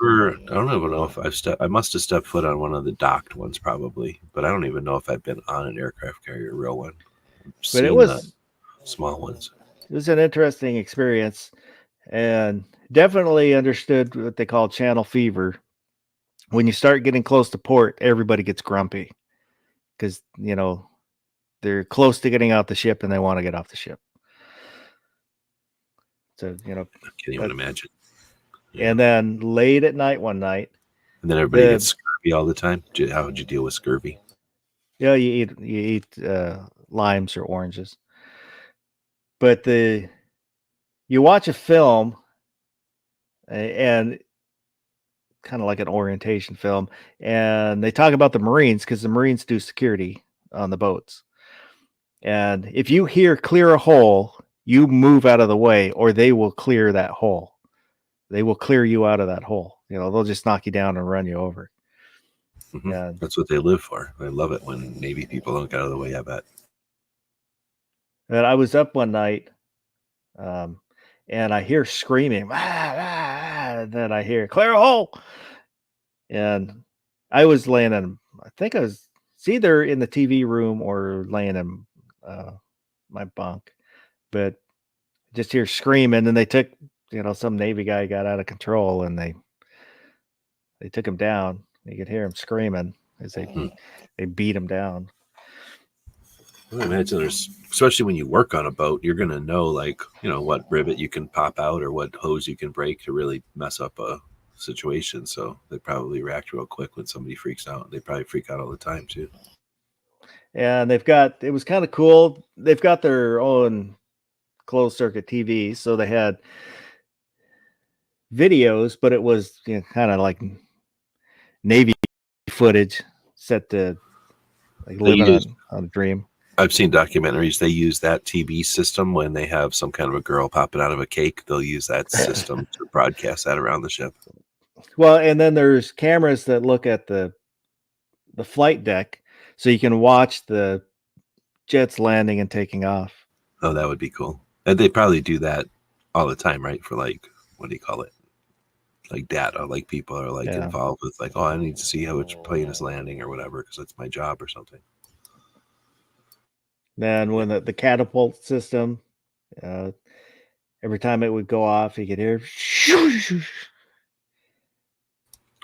don't even know if I must have stepped foot on one of the docked ones probably, but I don't even know if I've been on an aircraft carrier, real one. But it was small ones. It was an interesting experience, and definitely understood what they call channel fever. When you start getting close to port, everybody gets grumpy because, you know, they're close to getting out the ship and they want to get off the ship. So, you know, I can't even imagine. Yeah. And then late at night one night, and then everybody gets scurvy all the time. How would you deal with scurvy? Yeah, you eat limes or oranges. But you watch a film, and kind of like an orientation film, and they talk about the Marines because the Marines do security on the boats. And if you hear clear a hole, you move out of the way, or they will clear that hole. They will clear you out of that hole. You know, they'll just knock you down and run you over. Mm-hmm. And that's what they live for. I love it when Navy people don't get out of the way, I bet. And I was up one night and I hear screaming, and then I hear clear a hole, and I was laying in. I think I was it's either in the TV room or laying in my bunk, but just hear screaming, and they took some Navy guy got out of control, and they took him down. You could hear him screaming as they beat him down. I imagine there's, especially when you work on a boat, you're going to know, like, what rivet you can pop out or what hose you can break to really mess up a situation. So they probably react real quick when somebody freaks out. They probably freak out all the time too. And it was kind of cool. They've got their own closed circuit TV, so they had videos, but it was kind of like Navy footage set to like living on a dream. I've seen documentaries. They use that TV system when they have some kind of a girl popping out of a cake. They'll use that system to broadcast that around the ship. Well, and then there's cameras that look at the flight deck, so you can watch the jets landing and taking off. Oh, that would be cool. And they probably do that all the time, right? For like, what do you call it? Like data, like people are like involved with like, oh, I need to see how which plane is landing or whatever because it's my job or something. Then when the catapult system, every time it would go off, you could hear.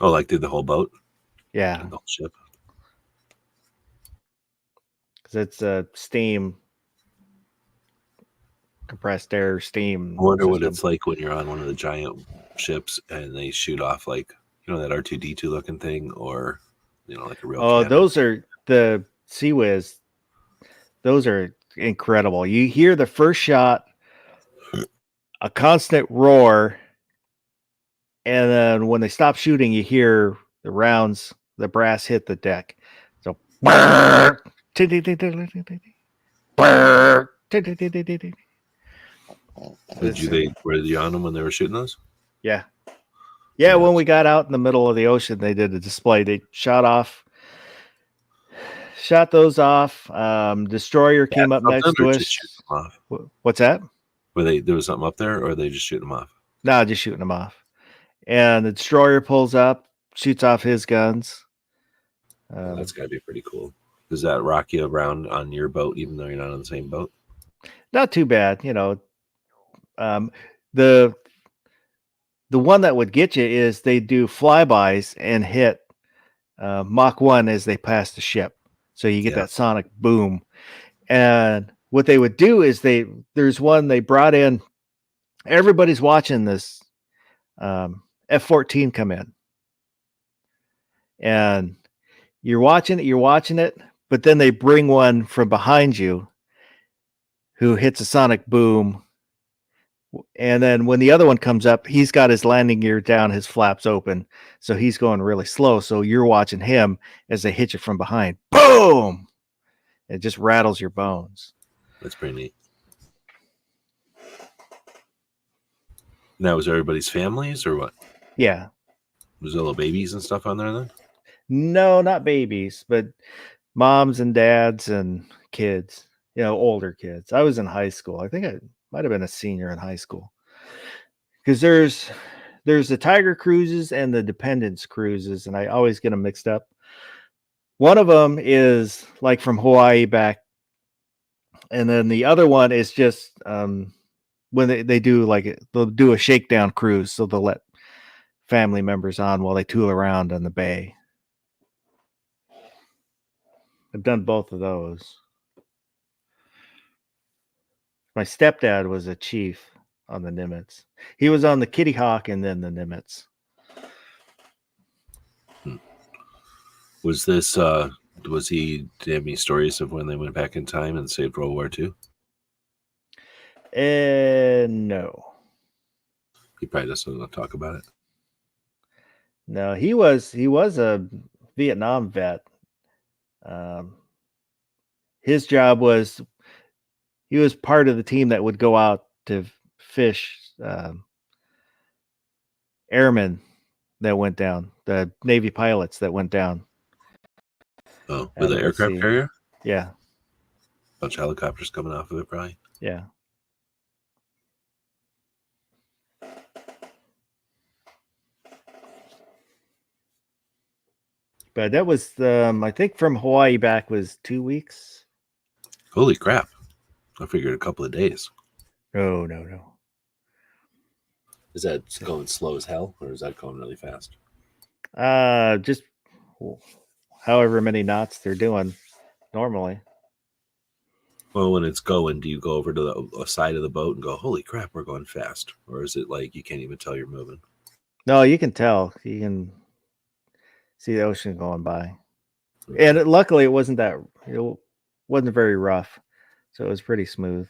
Oh, like through the whole boat? Yeah, the whole ship. Because it's a steam, compressed air steam. I wonder what it's like when you're on one of the giant ships and they shoot off like that R2D2 looking thing, or like a real. Oh, those are the Sea-Wiz. Those are incredible. You hear the first shot, a constant roar, and then when they stop shooting, you hear the rounds, the brass hit the deck. So, were you on them when they were shooting those? Yeah. Yeah, when we got out in the middle of the ocean, they did a display. They shot those off. Destroyer came up next to us. What's that? There was something up there, or are they just shooting them off? No, just shooting them off. And the destroyer pulls up, shoots off his guns. That's got to be pretty cool. Does that rock you around on your boat, even though you're not on the same boat? Not too bad, The one that would get you is they do flybys and hit Mach 1 as they pass the ship. So you get that sonic boom. And what they would do is there's one they brought in. Everybody's watching this F-14 come in. And you're watching it, but then they bring one from behind you who hits a sonic boom. And then when the other one comes up, he's got his landing gear down, his flaps open. So he's going really slow. So you're watching him as they hit you from behind. Boom! It just rattles your bones. That's pretty neat. Now, was everybody's families or what? Yeah. Was there little babies and stuff on there then? No, not babies, but moms and dads and kids, older kids. I was in high school. I think I might have been a senior in high school. Because there's the Tiger cruises and the Dependence cruises, and I always get them mixed up. One of them is like from Hawaii back, and then the other one is just when they do they'll do a shakedown cruise, so they'll let family members on while they tool around on the bay. I've done both of those. My stepdad was a chief on the Nimitz. He was on the Kitty Hawk and then the Nimitz. Was this did he have any stories of when they went back in time and saved World War II? No. He probably doesn't want to talk about it. No, he was a Vietnam vet. His job was he was part of the team that would go out to fish airmen that went down, the Navy pilots that went down. Oh, with the aircraft carrier? Yeah. Bunch of helicopters coming off of it, probably. Yeah. But that was I think from Hawaii back was 2 weeks. Holy crap! I figured a couple of days. Oh no. Is that going slow as hell, or is that going really fast? Just however many knots they're doing normally. Well, when it's going, do you go over to the side of the boat and go, "Holy crap, we're going fast," or is it like you can't even tell you're moving? No, you can tell. You can see the ocean going by, and luckily it wasn't very rough, so it was pretty smooth.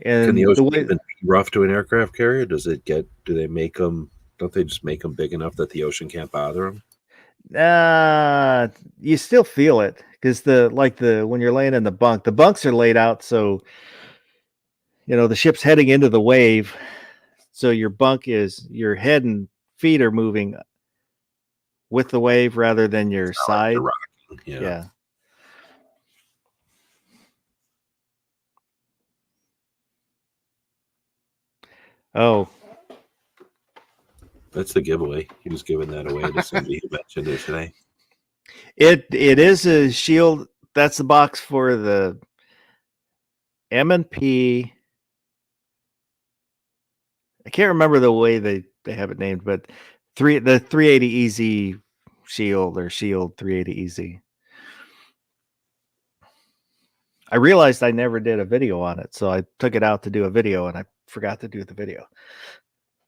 Can the And the ocean way, even be rough to an aircraft carrier? Does it get? Do they make them? Don't they just make them big enough that the ocean can't bother them? you still feel it because when you're laying in the bunks are laid out so the ship's heading into the wave, so your head and feet are moving with the wave rather than your side. Like rocking. Yeah. Oh, That's the giveaway. He was giving that away to somebody who mentioned it today. it is a shield. That's the box for the M&P. I can't remember the way they have it named, but the 380 EZ shield or shield 380 EZ. I realized I never did a video on it, so I took it out to do a video and I forgot to do the video.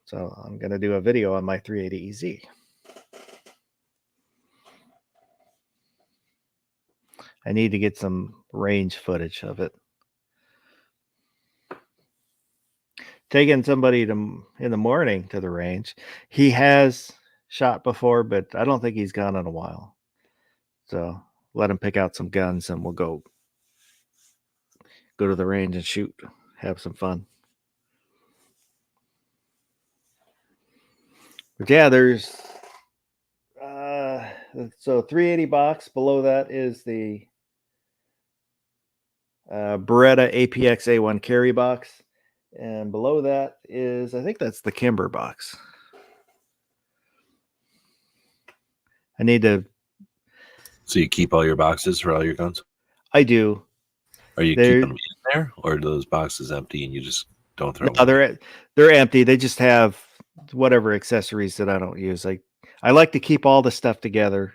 So I'm going to do a video on my 380 EZ. I need to get some range footage of it. Taking somebody in the morning to the range. He has shot before, but I don't think he's gone in a while. So let him pick out some guns and we'll go to the range and shoot, have some fun. But yeah, there's so 380 box. Below that is the Beretta APX A1 carry box, and below that is, I think that's the Kimber box. I need to. So you keep all your boxes for all your guns? I do. Are you keeping them in there, or are those boxes empty and you just don't throw them? No, they're empty. They just have whatever accessories that I don't use. I like to keep all the stuff together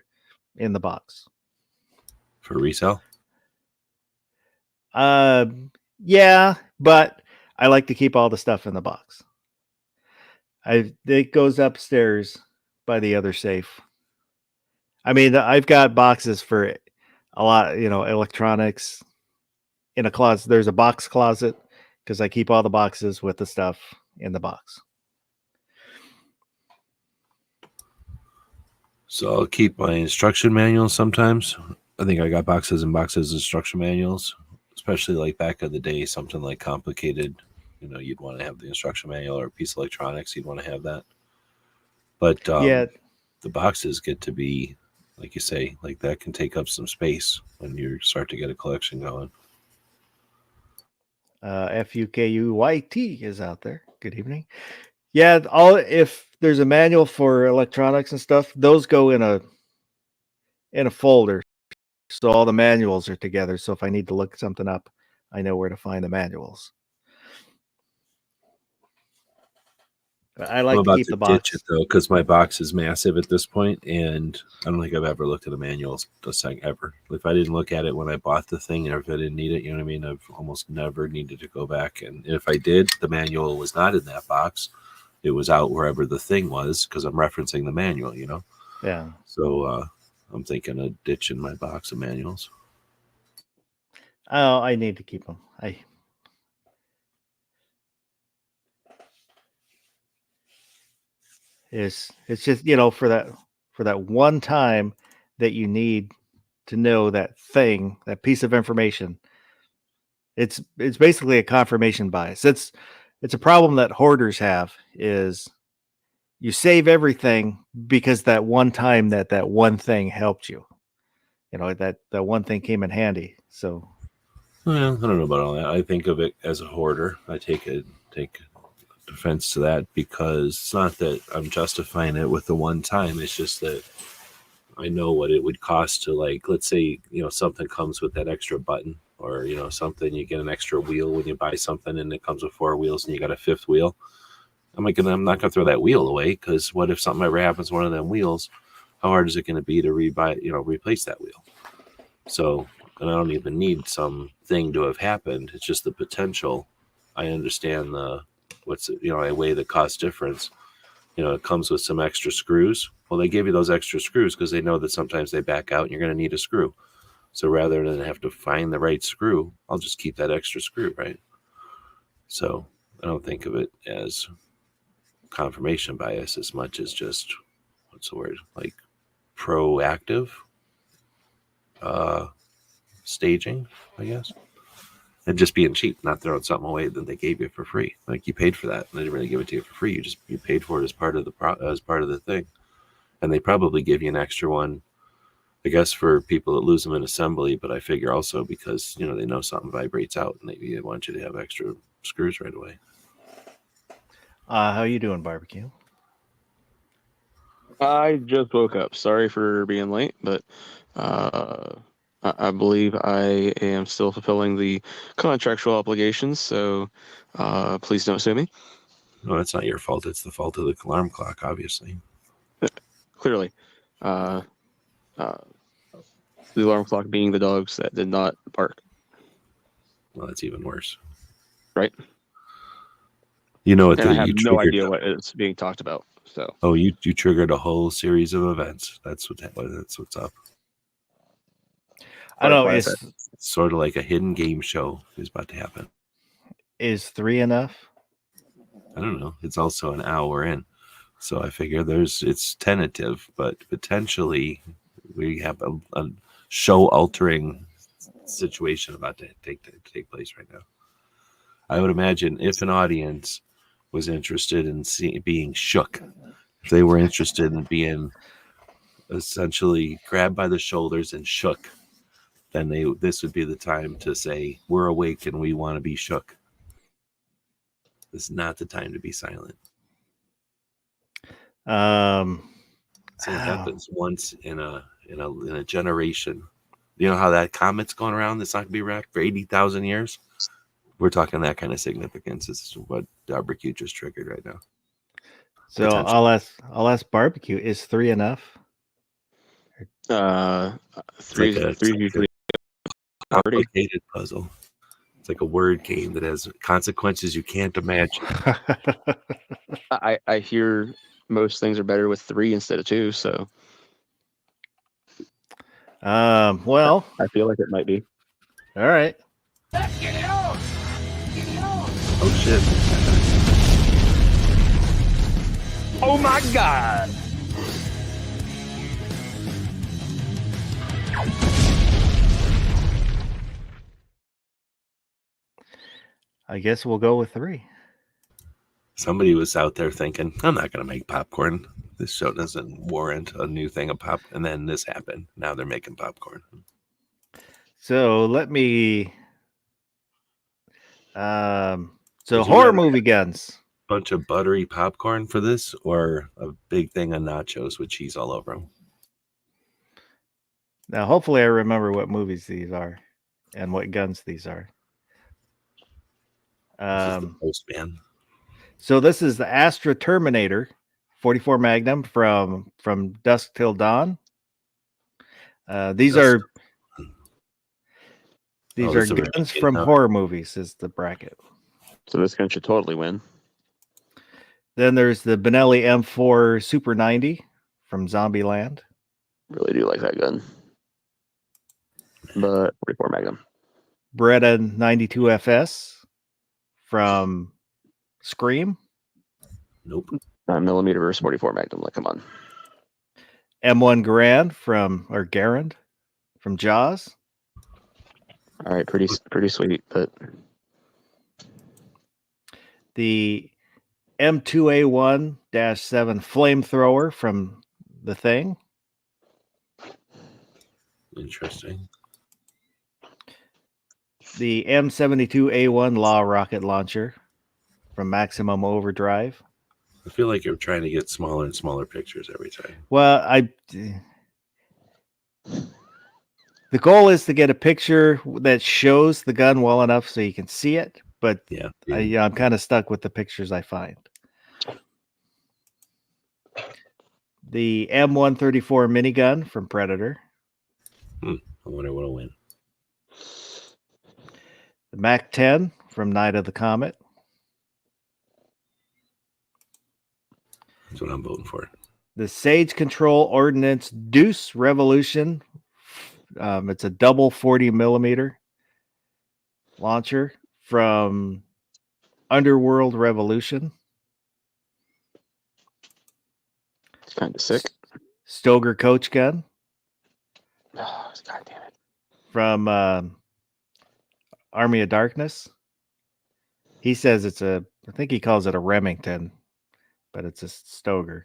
in the box. For resale? Yeah, but I like to keep all the stuff in the box. It goes upstairs by the other safe. I mean, I've got boxes for a lot, electronics in a closet. There's a box closet because I keep all the boxes with the stuff in the box. So I'll keep my instruction manuals sometimes. I think I got boxes and boxes of instruction manuals, especially like back in the day, something like complicated. You'd want to have the instruction manual or a piece of electronics. You'd want to have that. But the boxes get to be, like you say, like that can take up some space when you start to get a collection going. FUKUYT is out there. Good evening. Yeah, if there's a manual for electronics and stuff, those go in a folder. So all the manuals are together. So if I need to look something up, I know where to find the manuals. I like to keep the box though, because my box is massive at this point, and I don't think I've ever looked at the manuals ever. If I didn't look at it when I bought the thing, or if I didn't need it, you know what I mean? I've almost never needed to go back. And if I did, the manual was not in that box. It was out wherever the thing was, because I'm referencing the manual, Yeah. So I'm thinking of ditching my box of manuals. Oh, I need to keep them. It's just, for that one time that you need to know that thing, that piece of information. It's basically a confirmation bias. It's a problem that hoarders have, is you save everything because that one time that one thing helped you. That one thing came in handy. So well, I don't know about all that. I think of it as a hoarder. I take defense to that, because it's not that I'm justifying it with the one time. It's just that I know what it would cost to, like, let's say, something comes with that extra button, or something, you get an extra wheel when you buy something and it comes with 4 wheels and you got a fifth wheel. I'm not gonna throw that wheel away, because what if something ever happens to one of them wheels? How hard is it going to be to replace that wheel? So, and I don't even need something to have happened. It's just the potential. I understand I weigh the cost difference. It comes with some extra screws. Well, they give you those extra screws because they know that sometimes they back out and you're going to need a screw. So rather than have to find the right screw, I'll just keep that extra screw, right? So I don't think of it as confirmation bias as much as just, what's the word, like proactive staging, I guess. And just being cheap, not throwing something away that they gave you for free. Like, you paid for that, and they didn't really give it to you for free. You paid for it as part of the thing. And they probably give you an extra one, I guess, for people that lose them in assembly. But I figure also because they know something vibrates out, and they want you to have extra screws right away. How you doing, Barbecue? I just woke up. Sorry for being late, but I believe I am still fulfilling the contractual obligations, so please don't sue me. No, that's not your fault. It's the fault of the alarm clock, obviously. Clearly. The alarm clock being the dogs that did not bark. Well, that's even worse. Right? You know what? And I have no idea what is being talked about. So. Oh, you triggered a whole series of events. That's what's up. I don't know. It's sort of like a hidden game show is about to happen. Is 3 enough? I don't know. It's also an hour in, so I figure it's tentative, but potentially we have a show-altering situation about to take place right now. I would imagine if an audience was interested in being shook, if they were interested in being essentially grabbed by the shoulders and shook, then this would be the time to say, we're awake and we want to be shook. This is not the time to be silent. So it happens once in a generation. You know how that comet's going around that's not going to be wrecked for 80,000 years? We're talking that kind of significance. This is what Barbecue just triggered right now. So I'll ask Barbecue, is 3 enough? 3 is usually a complicated puzzle. It's like a word game that has consequences you can't imagine. I hear most things are better with 3 instead of 2, so. Well, I feel like it might be. All right. Get out! Get out! Oh shit! Oh my god! I guess we'll go with 3. Somebody was out there thinking, I'm not going to make popcorn. This show doesn't warrant a new thing of pop. And then this happened. Now they're making popcorn. So let me. Horror movie guns. Bunch of buttery popcorn for this, or a big thing of nachos with cheese all over them? Now, hopefully, I remember what movies these are and what guns these are. This is the Postman. So this is the Astra Terminator 44 Magnum from Dusk Till Dawn. These are guns from horror movies is the bracket. So this gun should totally win. Then there's the Benelli M4 Super 90 from Zombieland. Really do like that gun. But 44 Magnum. Beretta 92 FS from Scream. Nope. 9mm versus 44 Magnum. Like, come on. M1 Garand from Jaws. All right, pretty sweet, but the M2A1-7 flamethrower from The Thing. Interesting. The M72A1 Law rocket launcher from Maximum Overdrive. I feel like you're trying to get smaller and smaller pictures every time. Well, The goal is to get a picture that shows the gun well enough so you can see it, but Yeah. I'm kind of stuck with the pictures I find. The M134 minigun from Predator. I wonder what'll win. The MAC-10 from Night of the Comet. That's what I'm voting for. The Sage Control Ordnance Deuce Revolution. It's a double 40 millimeter launcher from Underworld Revolution. It's kind of sick. Stoger Coach Gun Oh, God damn it. from Army of Darkness. He says I think he calls it a Remington, but it's a Stoger.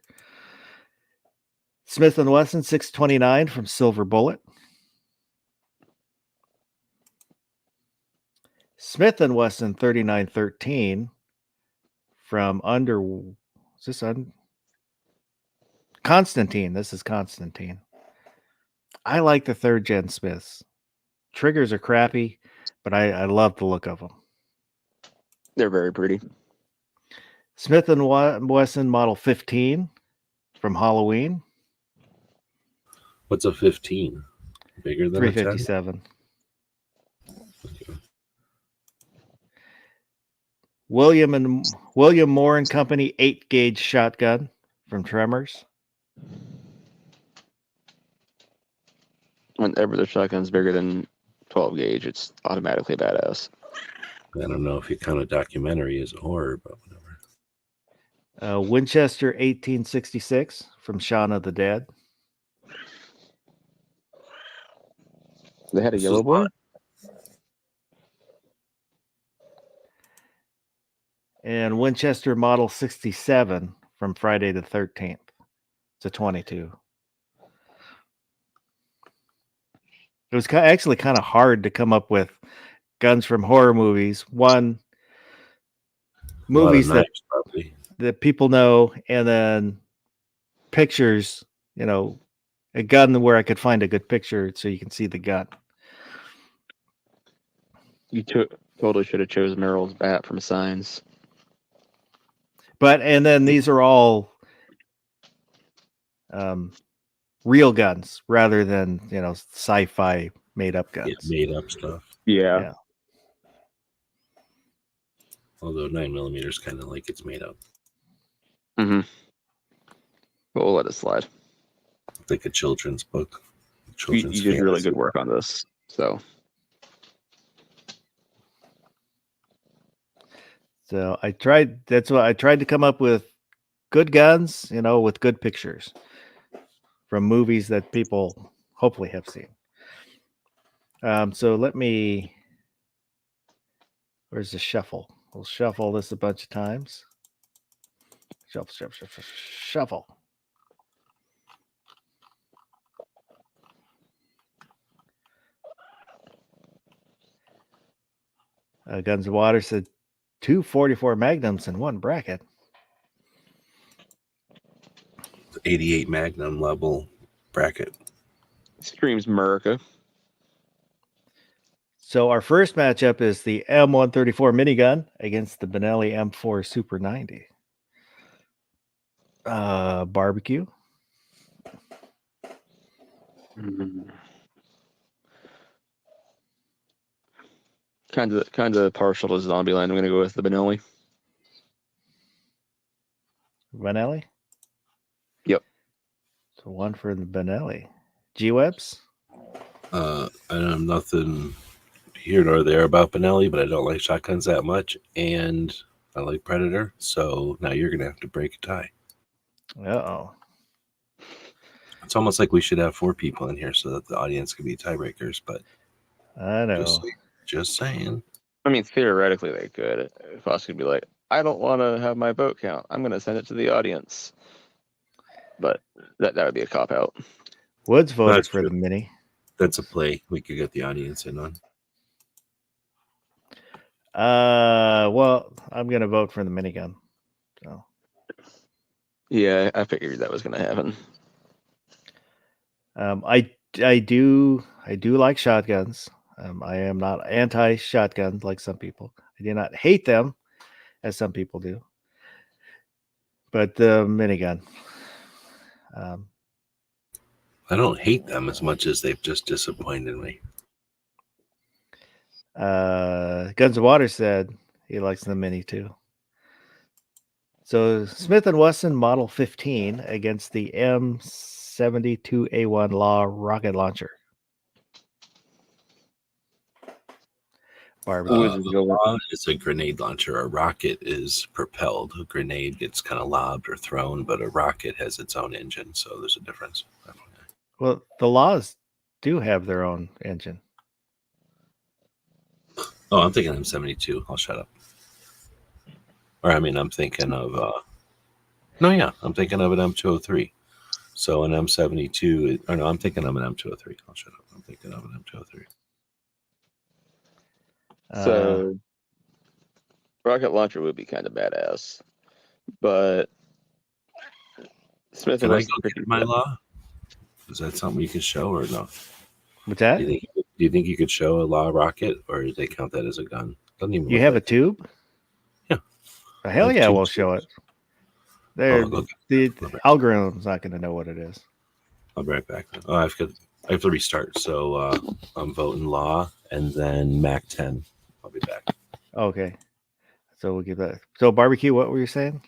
Smith & Wesson 629 from Silver Bullet. Smith & Wesson 3913 from Constantine. This is Constantine. I like the 3rd gen Smiths. Triggers are crappy, but I love the look of them. They're very pretty. Smith & Wesson Model 15 from Halloween. What's a 15? Bigger than a 10? 357. Okay. William Moore and Company 8-gauge shotgun from Tremors. Whenever the shotgun's bigger than 12 gauge, it's automatically badass. I don't know if you count a documentary as horror, but whatever. Winchester 1866 from Shaun of the Dead. They had a This yellow is boy? And Winchester Model 67 from Friday the 13th. It's a 22. It was actually kind of hard to come up with guns from horror movies. One, movies A lot of knives, probably. that people know, and then pictures, a gun where I could find a good picture so you can see the gun. You totally should have chose Merrill's bat from Signs. And then these are all real guns rather than, sci-fi made up guns. Yeah, made up stuff. Yeah. Although 9mm is kind of like it's made up. Mm-hmm. But we'll let it slide. Like a children's book. You did really good work on this. So I tried to come up with good guns, with good pictures from movies that people hopefully have seen. So where's the shuffle? We'll shuffle this a bunch of times. Shuffle. Guns of Water said 2 44 Magnums in one bracket. 88 Magnum level bracket. Streams America. So our first matchup is the M134 minigun against the Benelli M4 Super 90. Barbecue. Kind of partial to Zombieland. I'm going to go with the Benelli. Benelli? Yep. So one for the Benelli. G-Webs? I don't have nothing here nor there about Benelli, but I don't like shotguns that much, and I like Predator, so now you're going to have to break a tie. Uh-oh. It's almost like we should have 4 people in here so that the audience can be tiebreakers, but I know. just saying. I mean, theoretically, they could. If us could be like, I don't want to have my vote count. I'm going to send it to the audience. But that would be a cop-out. Woods voted That's for true. the mini. That's a play we could get the audience in on. Well, I'm going to vote for the minigun. So. Yeah, I figured that was going to happen. I do like shotguns. I am not anti-shotgun like some people. I do not hate them as some people do. But the minigun. I don't hate them as much as they've just disappointed me. Guns and Water said he likes the mini too. So Smith & Wesson Model 15 against the M72A1 Law rocket launcher. Barbecue. Who's it go with? It's a grenade launcher. A rocket is propelled. A grenade gets kind of lobbed or thrown, but a rocket has its own engine, so there's a difference. Well, the Laws do have their own engine. Oh, I'm thinking M72. I'll shut up. Or I'm thinking of I'm thinking of an M203. So an M72, or no, I'm thinking of an M203. I'll shut up. I'm thinking of an M203. So, rocket launcher would be kind of badass, but Smith Can and I Wesson go get my law? Is that something you can show or no? What's that? Do you think you could show a law rocket, or do they count that as a gun? Doesn't even. You look have a like tube? Yeah. Hell Like yeah, two we'll show it. tubes. There, Oh, okay. the Okay. algorithm's not going to know what it is. I'll be right back. Oh, I have to restart. So I'm voting law and then Mac 10. I'll be back. Okay. So we'll give that. So barbecue, what were you saying?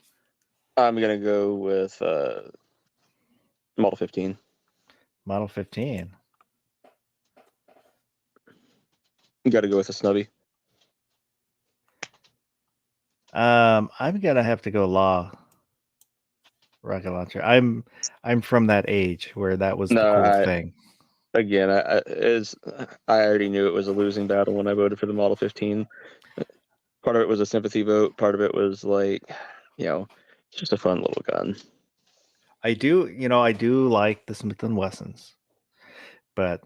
I'm gonna go with Model 15. Model 15. You got to go with a snubby. I'm gonna have to go Law rocket launcher. I'm from that age where that was the No, cool thing. Again, I already knew it was a losing battle when I voted for the Model 15. Part of it was a sympathy vote. Part of it was like, it's just a fun little gun. I do like the Smith & Wessons, but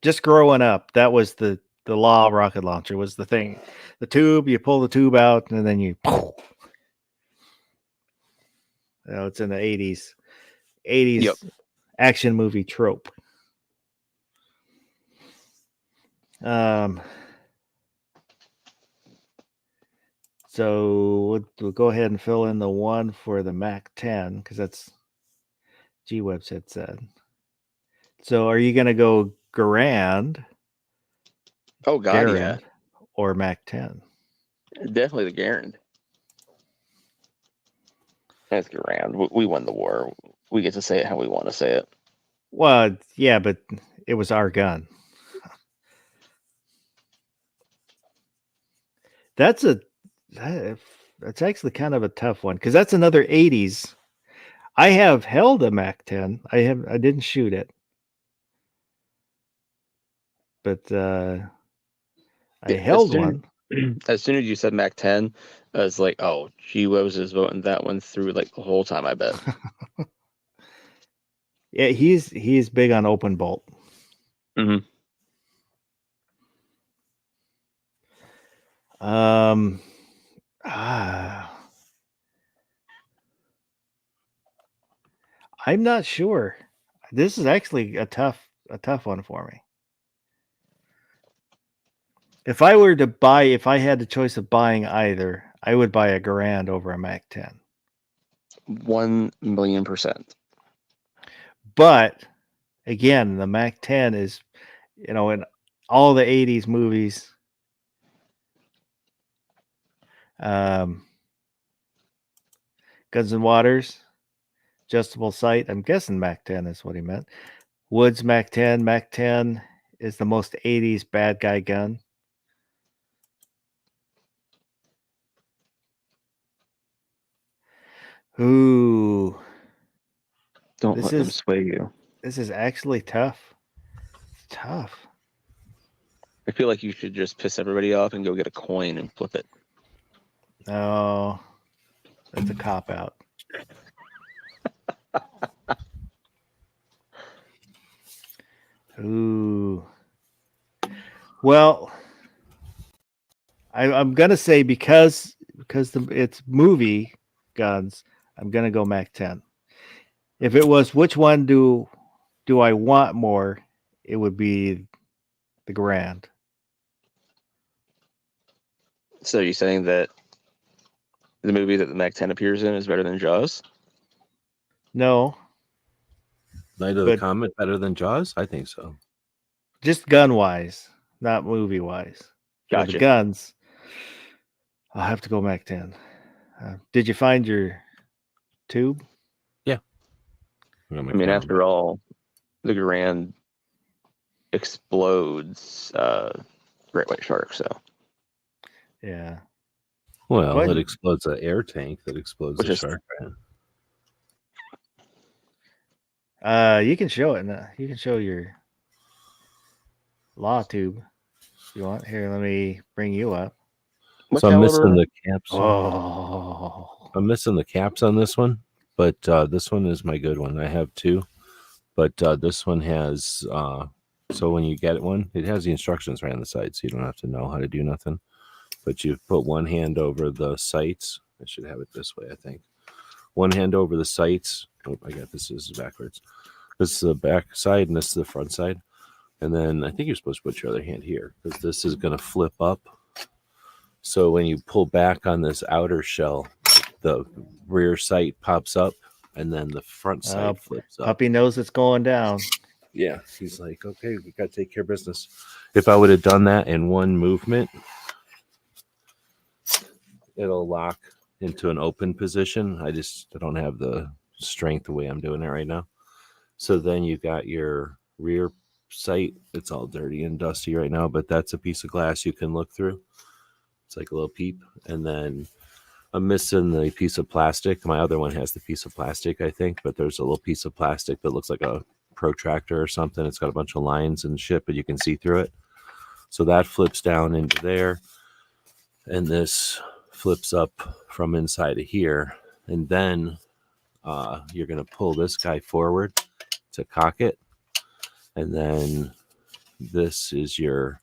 just growing up, that was the Law rocket launcher was the thing. The tube, you pull the tube out and then you it's in the 80s Yep. action movie trope. So we'll go ahead and fill in the one for the Mac 10 because that's G-Webs had said. So are you going to go Garand, Oh God, yeah, or Mac 10? definitely the Garand. That's Garand. We won the war. We get to say it how we want to say it. Well, yeah, but it was our gun. That's actually kind of a tough one because that's another 80s. I have held a Mac 10. I didn't shoot it, but I held one. As soon as you said Mac 10, I was like, oh, G-Webs is voting that one through like the whole time, I bet. Yeah, he's big on open bolt. Mhm. I'm not sure. This is actually a tough one for me. If I had the choice of buying either, I would buy a Garand over a Mac 10. 1,000,000%. But again, the Mac 10 is, in all the 80s movies, Guns and Waters, adjustable sight. I'm guessing Mac 10 is what he meant. Woods Mac 10. Mac 10 is the most 80s bad guy gun. Ooh. Don't let them sway you. This is actually tough. It's tough. I feel like you should just piss everybody off and go get a coin and flip it. No, that's a cop out. Ooh. Well, I'm gonna say because it's movie guns, I'm gonna go Mac 10. If it was which one do I want more, it would be the Grand. So you're saying that the movie that the Mac 10 appears in is better than Jaws? No, Night of the But- Comet better than Jaws? I think so. just gun wise, not movie wise. For the Gotcha. guns, I'll have to go Mac 10. Did you find your tube? I mean, after all, the Grand explodes great white shark. So, Yeah. well, What? it explodes an air tank that explodes Which the is- shark. You can show it. You can show your law tube if you want. Here, let me bring you up. what So I'm caliber? missing the caps. Oh, I'm missing the caps on this one, but this one is my good one. I have two, but this one has. So when you get one, it has the instructions right on the side, so you don't have to know how to do nothing. But you put one hand over the sights. I should have it this way, I think. One hand over the sights. Oh, I got this. This is backwards. This is the back side, and this is the front side. And then I think you're supposed to put your other hand here because this is going to flip up. So when you pull back on this outer shell, the rear sight pops up, and then the front side flips up. puppy knows it's going down. Yeah, he's like, okay, we got to take care of business. If I would have done that in one movement, it'll lock into an open position. I don't have the strength the way I'm doing it right now. So then you got your rear sight. It's all dirty and dusty right now, but that's a piece of glass you can look through. It's like a little peep. And then I'm missing the piece of plastic. My other one has the piece of plastic, I think, but there's a little piece of plastic that looks like a protractor or something. It's got a bunch of lines and shit, but you can see through it. So that flips down into there. And this flips up from inside of here. And then you're going to pull this guy forward to cock it. And then this is your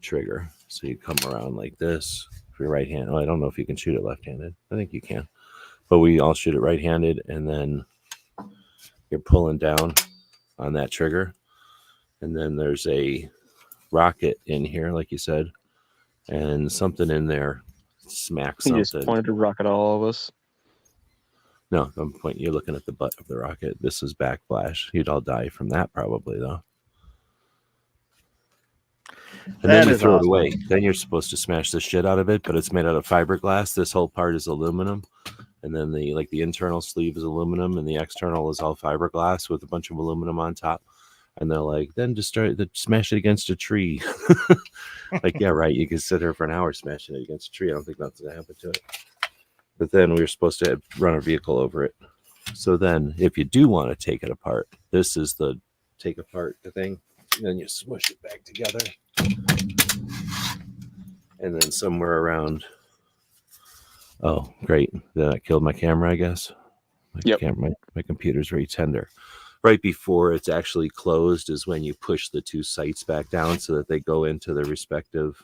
trigger. So you come around like this for your right hand. Oh, I don't know if you can shoot it left-handed. I think you can. But we all shoot it right-handed. And then you're pulling down on that trigger. And then there's a rocket in here, like you said. And something in there smacks You just something. pointed to rocket all of us. No, I'm pointing. You're looking at the butt of the rocket. This is backflash. You'd all die from that probably, though. And That then you is throw awesome. it away. Then you're supposed to smash the shit out of it, but it's made out of fiberglass. This whole part is aluminum, and then the internal sleeve is aluminum, and the external is all fiberglass with a bunch of aluminum on top. And they're like, then just smash it against a tree. Like, yeah, right. You can sit here for an hour smashing it against a tree. I don't think nothing's gonna happen to it. But then we were supposed to run a vehicle over it. So then, if you do want to take it apart, this is the take apart the thing. And then you smush it back together. And then somewhere around. Oh, great. Then I killed my camera, I guess. Yep. My computer's very tender. Right before it's actually closed is when you push the two sights back down so that they go into their respective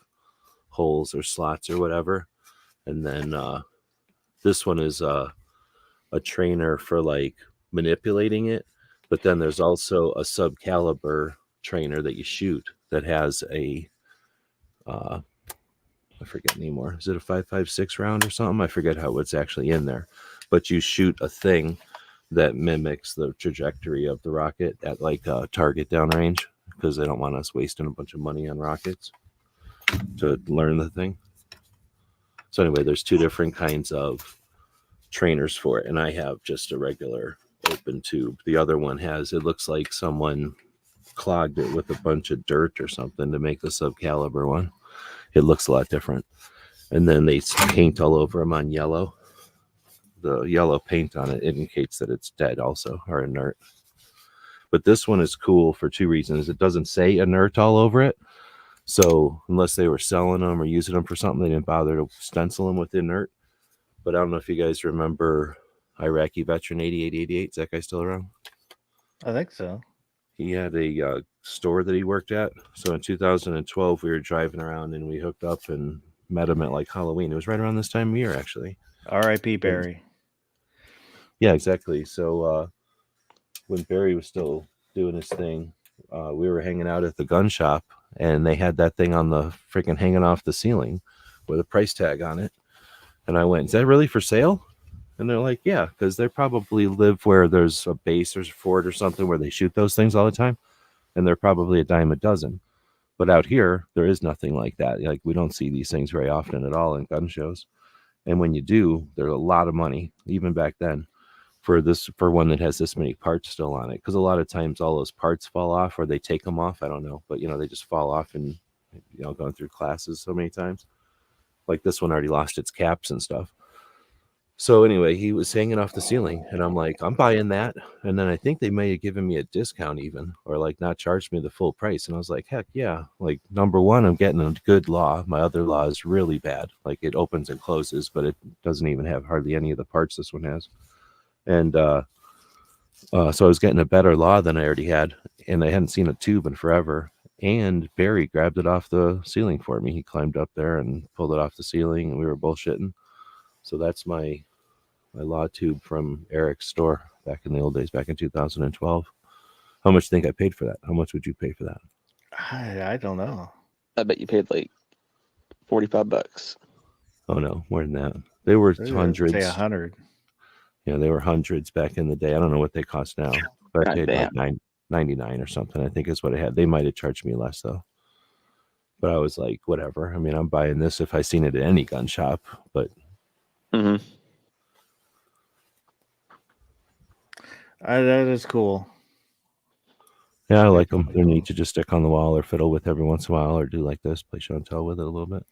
holes or slots or whatever. And then this one is a trainer for like manipulating it. But then there's also a sub-caliber trainer that you shoot that has a I forget anymore. Is it a 5.56 round or something? I forget how it's actually in there. But you shoot a thing that mimics the trajectory of the rocket at like a target downrange because they don't want us wasting a bunch of money on rockets to learn the thing. So anyway, there's two different kinds of trainers for it, and I have just a regular open tube. The other one has, it looks like someone clogged it with a bunch of dirt or something to make the sub-caliber one. It looks a lot different. And then they paint all over them on yellow. The yellow paint on it indicates that it's dead also, or inert. But this one is cool for two reasons. It doesn't say inert all over it. So unless they were selling them or using them for something, they didn't bother to stencil them with inert. But I don't know if you guys remember Iraqi veteran 8888. Is that guy still around? I think so. He had a store that he worked at. So in 2012, we were driving around and we hooked up and met him at like Halloween. It was right around this time of year, actually. R.I.P. Barry. Yeah, exactly. So when Barry was still doing his thing, we were hanging out at the gun shop, and they had that thing on the freaking hanging off the ceiling with a price tag on it. And I went, "Is that really for sale?" And they're like, "Yeah, because they probably live where there's a base or a fort or something where they shoot those things all the time, and they're probably a dime a dozen. But out here, there is nothing like that. Like, we don't see these things very often at all in gun shows. And when you do, there's a lot of money, even back then, for one that has this many parts still on it. Because a lot of times all those parts fall off, or they take them off. I don't know, but they just fall off, and going through classes so many times. Like this one already lost its caps and stuff. So anyway, he was hanging off the ceiling, and I'm like, I'm buying that. And then I think they may have given me a discount even, or like not charged me the full price. And I was like, heck yeah. Like, number one, I'm getting a good law. My other law is really bad. Like, it opens and closes, but it doesn't even have hardly any of the parts this one has. And so I was getting a better law than I already had, and I hadn't seen a tube in forever. And Barry grabbed it off the ceiling for me. He climbed up there and pulled it off the ceiling, and we were bullshitting. So that's my law tube from Eric's store back in the old days, back in 2012. How much do you think I paid for that? How much would you pay for that? I don't know. I bet you paid like $45. Oh no, more than that. They were Say hundreds. 100. Yeah, they were hundreds back in the day. I don't know what they cost now, but I God paid like $9.99 or something. I think is what I had. They might have charged me less though. But I was like, whatever. I mean, I'm buying this if I seen it at any gun shop. But Mm-hmm. That is cool. yeah, I like them. They're neat to just stick on the wall or fiddle with every once in a while, or do like this, play show and tell with it a little bit.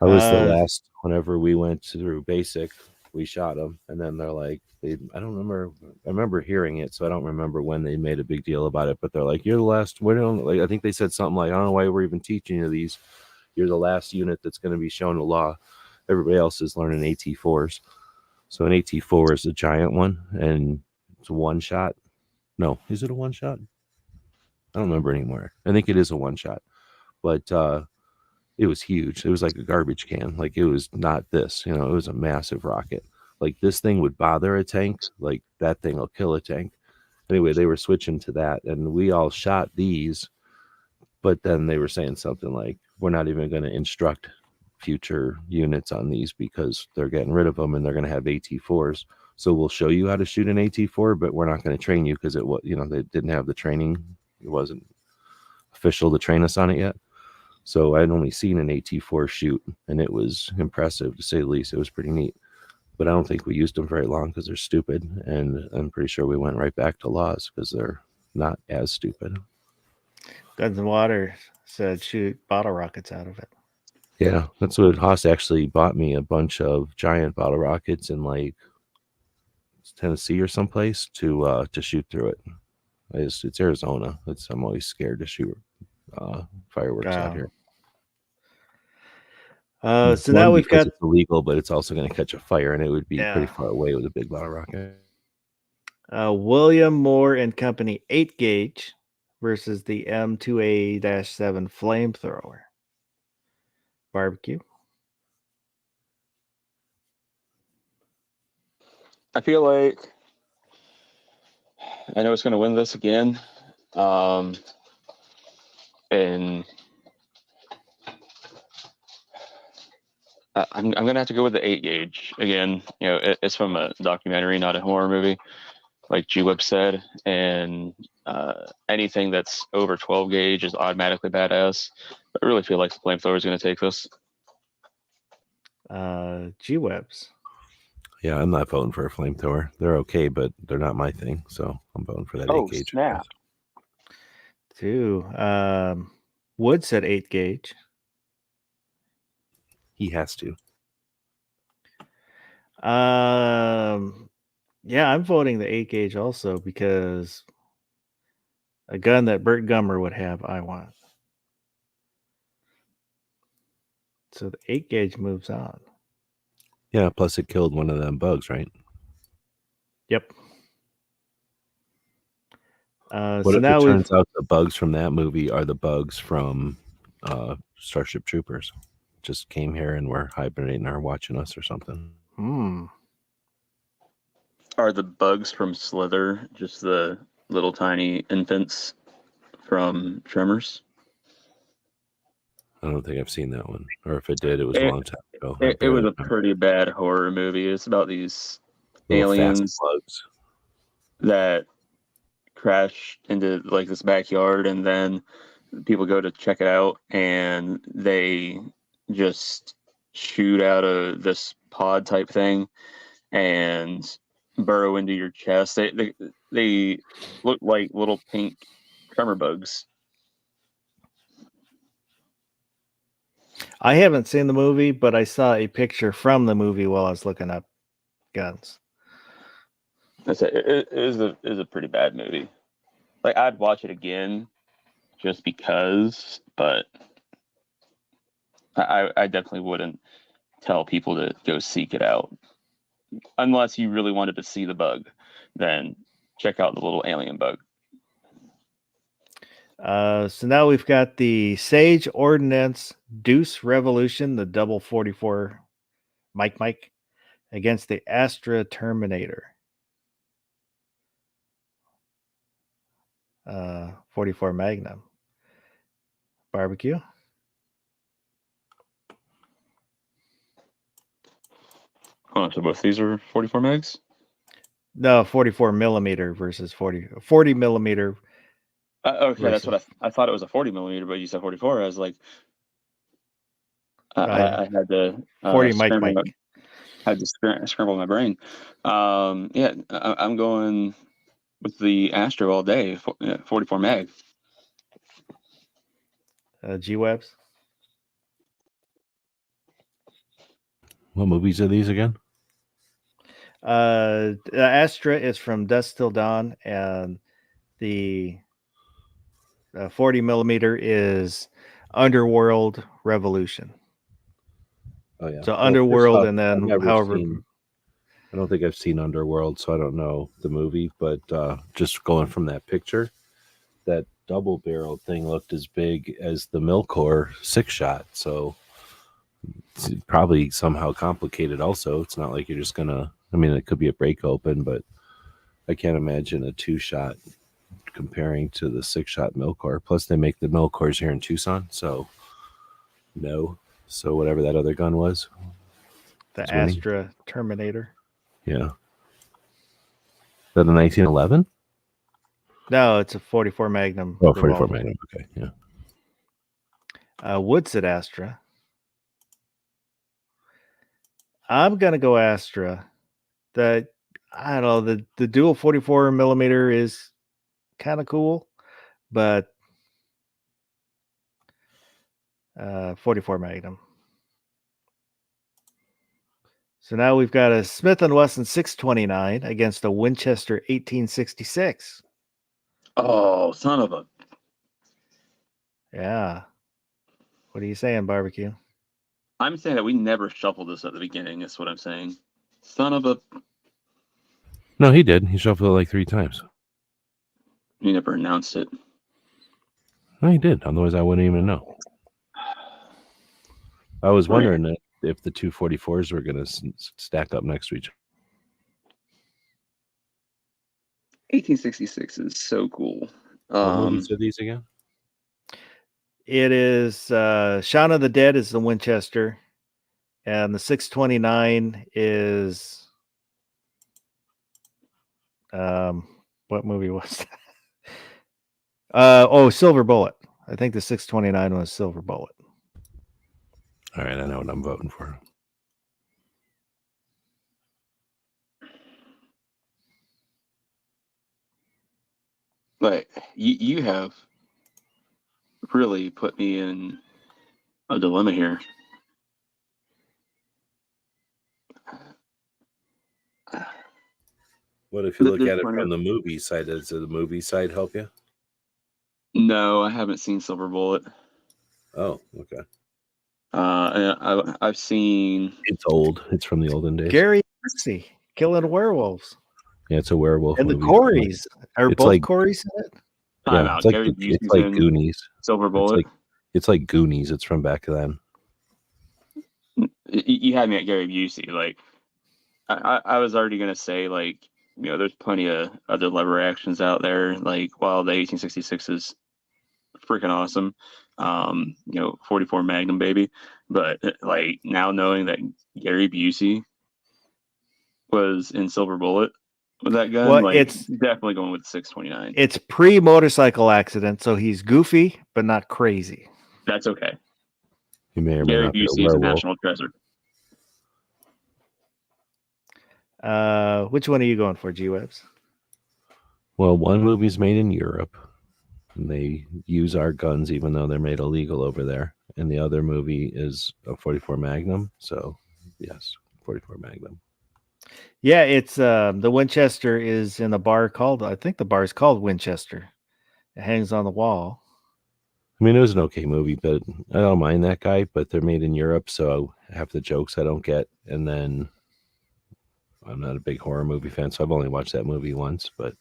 I was the last. Whenever we went through basic, we shot them, and then they're like, I don't remember. I remember hearing it, so I don't remember when they made a big deal about it. But they're like, "You're the last." Like, I think they said something like, "I don't know why we're even teaching you these. You're the last unit that's going to be shown the law. Everybody else is learning AT4s." So an AT4 is a giant one, and it's a one shot. No, is it a one shot? I don't remember anymore. I think it is a one shot, but it was huge. It was like a garbage can. Like, it was not this, it was a massive rocket. Like, this thing would bother a tank. Like, that thing will kill a tank. Anyway, they were switching to that, and we all shot these, but then they were saying something like, we're not even going to instruct future units on these because they're getting rid of them and they're going to have AT4s. So we'll show you how to shoot an AT4, but we're not going to train you because they didn't have the training. It wasn't official to train us on it yet. So I'd only seen an AT4 shoot, and it was impressive to say the least. It was pretty neat, but I don't think we used them very long because they're stupid. And I'm pretty sure we went right back to laws because they're not as stupid. Guns and Water said shoot bottle rockets out of it. Yeah, that's what Haas actually bought me, a bunch of giant bottle rockets in like Tennessee or someplace to shoot through it. It's Arizona. I'm always scared to shoot fireworks out here. So now we've got it's illegal, but it's also going to catch a fire, and it would be pretty far away with a big bottle rocket. William Moore and Company 8 gauge versus the M2A-7 flamethrower. Barbecue. I feel like I know it's going to win this again. And I'm going to have to go with the 8 gauge again. It's from a documentary, not a horror movie, like G-Web said. And anything that's over 12 gauge is automatically badass. I really feel like the flamethrower is going to take this. G-Webs. Yeah, I'm not voting for a flamethrower. They're okay, but they're not my thing. So I'm voting for that 8 gauge. Snap. 2. Wood said 8 gauge. He has to. Yeah, I'm voting the 8 gauge also because a gun that Burt Gummer would have, I want. So the 8 gauge moves on. Yeah, plus it killed one of them bugs, right? Yep. What so if now it turns out the bugs from that movie are the bugs from Starship Troopers? Just came here and were hibernating or watching us or something. Are the bugs from Slither just the little tiny infants from Tremors. I don't think I've seen that one, or if it did, it was a It- long time ago. It was a pretty bad horror movie. It's about these aliens slugs. that crash into like this backyard, and then people go to check it out, and they just shoot out of this pod type thing and burrow into your chest. They look like little pink tremor bugs. I haven't seen the movie, but I saw a picture from the movie while I was looking up guns. It is a pretty bad movie. Like, I'd watch it again just because, but I definitely wouldn't tell people to go seek it out unless you really wanted to see the bug. Then check out the little alien bug. So now we've got the Sage Ordnance Deuce Revolution, the double 44 Mike against the Astra Terminator. 44 Magnum. Barbecue. Oh, so both these are 44 megs? No, 44 millimeter versus 40 millimeter. Okay, that's what I thought it was a 40 millimeter, but you said 44. I was like, I had to 40 Mike. Had to scramble my brain. Yeah, I'm going with the Astro all day. 44 meg. G-Webs. What movies are these again? Astra is from Dusk Till Dawn, and the 40 millimeter is Underworld Revolution. Oh yeah. So Underworld, and then I don't think I've seen Underworld, so I don't know the movie. But just going from that picture, that double barrel thing looked as big as the Milcor 6-shot. So it's probably somehow complicated. Also, it's not like you're just gonna. I mean, it could be a break open, but I can't imagine a 2-shot comparing to the 6-shot Milcor. Plus, they make the Milcors here in Tucson, so no. So whatever that other gun was, The it's winning. Astra Terminator. Yeah. Is that a 1911? No, it's a 44 Magnum. Oh, 44 revolver. Magnum. Okay, yeah. Woods at Astra. I'm gonna go Astra. I don't know, the dual 44 millimeter is kind of cool, but 44 Magnum. So now we've got a Smith & Wesson 629 against a Winchester 1866. Oh, son of a! Yeah. What are you saying, Barbecue? I'm saying that we never shuffled this at the beginning. Is what I'm saying. Son of a! No, he did. He shuffled it like 3 times. He never announced it. No, he did. Otherwise, I wouldn't even know. I was Right. wondering if the 244s were going to stack up next to each other. 1866 is so cool. What movies are these again? It is Shaun of the Dead is the Winchester, and the 629 is what movie was that? Silver Bullet. I think the 629 was Silver Bullet. All right, I know what I'm voting for. But you have really put me in a dilemma here. What if you look This at it one from the movie side? Does the movie side help you? No, I haven't seen Silver Bullet. Oh, okay. I've seen. It's old. It's from the olden days. Gary Busey killing werewolves. Yeah, it's a werewolf And the movie. Corys. Are It's both like- Corys in it? Time Yeah, out. it's like, Gary it's Busey's like in Goonies. Silver Bullet. It's like Goonies. It's from back then. You had me at Gary Busey. Like, I was already gonna say like there's plenty of other lever actions out there. Like, while the 1866 is freaking awesome, 44 Magnum, baby. But like, now knowing that Gary Busey was in Silver Bullet with that gun, Well, like, it's definitely going with the 629. it's pre-motorcycle accident, so he's goofy but not crazy. That's okay. He may or may Gary not be a Busey is a werewolf. national treasure. Which one are you going for, G-Webs? Well, one movie's made in Europe, and they use our guns even though they're made illegal over there. And the other movie is a 44 Magnum. So, yes, 44 Magnum. Yeah, it's the Winchester is in a bar called, I think the bar is called Winchester. It hangs on the wall. I mean, it was an okay movie, but I don't mind that guy. But they're made in Europe, so half the jokes I don't get. And then I'm not a big horror movie fan, so I've only watched that movie once. But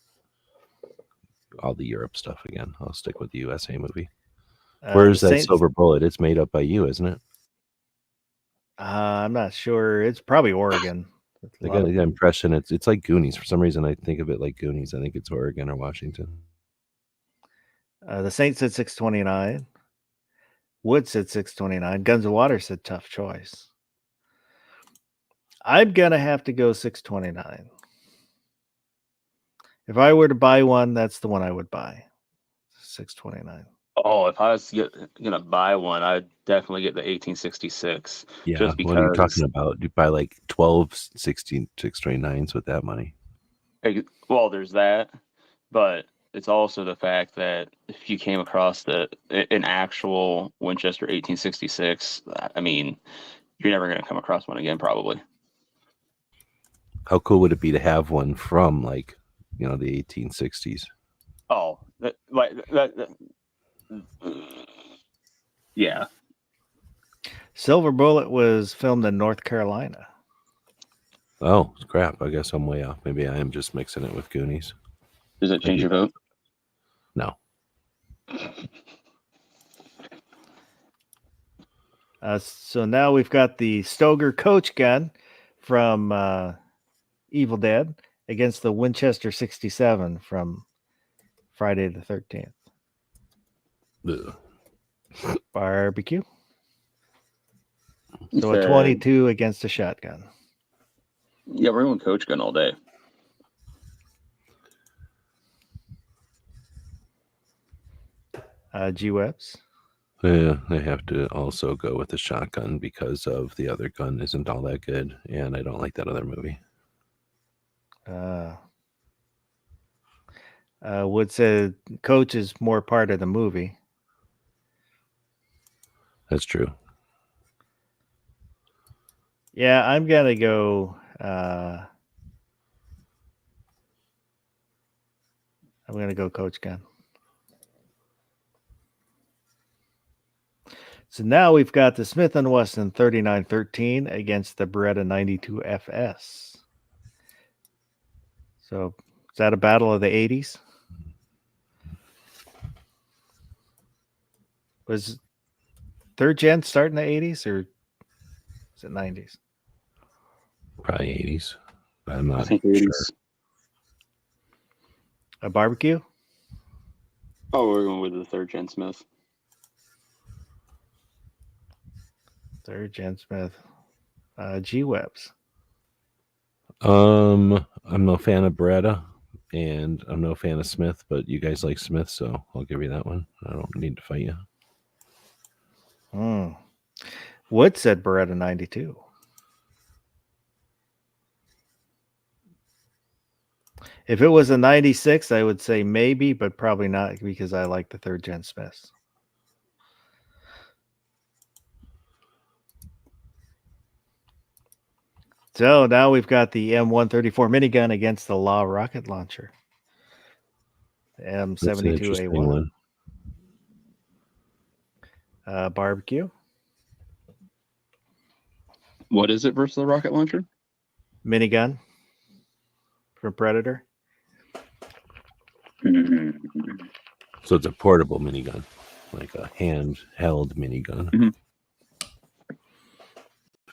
all the Europe stuff again, I'll stick with the USA movie. Where's the that Saints- Silver Bullet? It's made up by you, isn't it? I'm not sure. It's probably Oregon. I got the impression it's like Goonies. For some reason, I think of it like Goonies. I think it's Oregon or Washington. The Saints said 629. Wood said 629. Guns of Water said tough choice. I'm going to have to go 629. If I were to buy one, that's the one I would buy. 629. Oh, if I was gonna buy one, I'd definitely get the 1866. Yeah, Just what are you because- talking about? You buy like 12, 16, 629s with that money. Well, there's that, but it's also the fact that if you came across an actual Winchester 1866, I mean, you're never gonna come across one again, probably. How cool would it be to have one from like, the 1860s? Oh, yeah. Silver Bullet was filmed in North Carolina. Oh, crap. I guess I'm way off. Maybe I am just mixing it with Goonies. Does it change your vote? No. So now we've got the Stoger coach gun from Evil Dead against the Winchester 67 from Friday the 13th. Ugh. Barbecue. So a Said- 22 against a shotgun. Yeah, we're going coach gun all day. G-Webs. Yeah, I have to also go with the shotgun because of the other gun isn't all that good, and I don't like that other movie. Wood said coach is more part of the movie. That's true. Yeah, I'm gonna go. I'm gonna go coach gun. So now we've got the Smith & Wesson 3913 against the Beretta 92 FS. So is that a battle of the 80s? Was third gen start in the 80s or is it 90s? Probably 80s. But I'm I not think sure. 80s. A barbecue? Oh, we're going with the third gen Smith. Third gen Smith. G-Webs. I'm no fan of Beretta, and I'm no fan of Smith, but you guys like Smith, so I'll give you that one. I don't need to fight you. Wood said Beretta 92. If it was a 96, I would say maybe, but probably not because I like the third gen Smiths. So now we've got the M134 minigun against the Law rocket launcher. That's an interesting M72A1. one. Barbecue. What is it versus the rocket launcher? Minigun from Predator. So it's a portable minigun, like a handheld minigun. Mhm.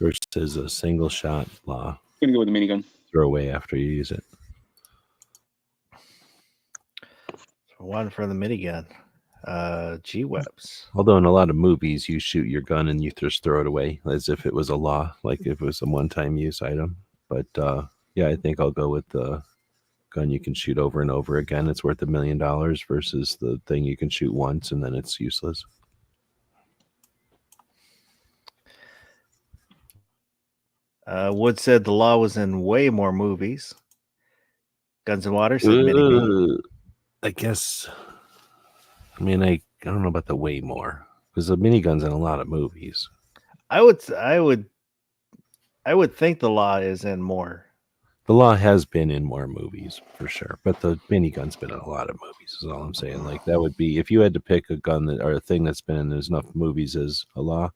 Versus a single shot Law. I'm gonna go with the minigun. Throw away after you use it. One for the minigun. G-Webs. Although in a lot of movies, you shoot your gun and you just throw it away as if it was a law, like if it was a one-time use item. But yeah, I think I'll go with the gun you can shoot over and over again. It's worth $1 million versus the thing you can shoot once and then it's useless. Wood said the law was in way more movies. Guns and Water said mini-me. I guess. I mean, I don't know about the way more because the minigun's in a lot of movies. I would think the law is in more. The law has been in more movies for sure, but the minigun's been in a lot of movies. Is all I'm saying. Like that would be if you had to pick a gun that or a thing that's been in as enough movies as a law,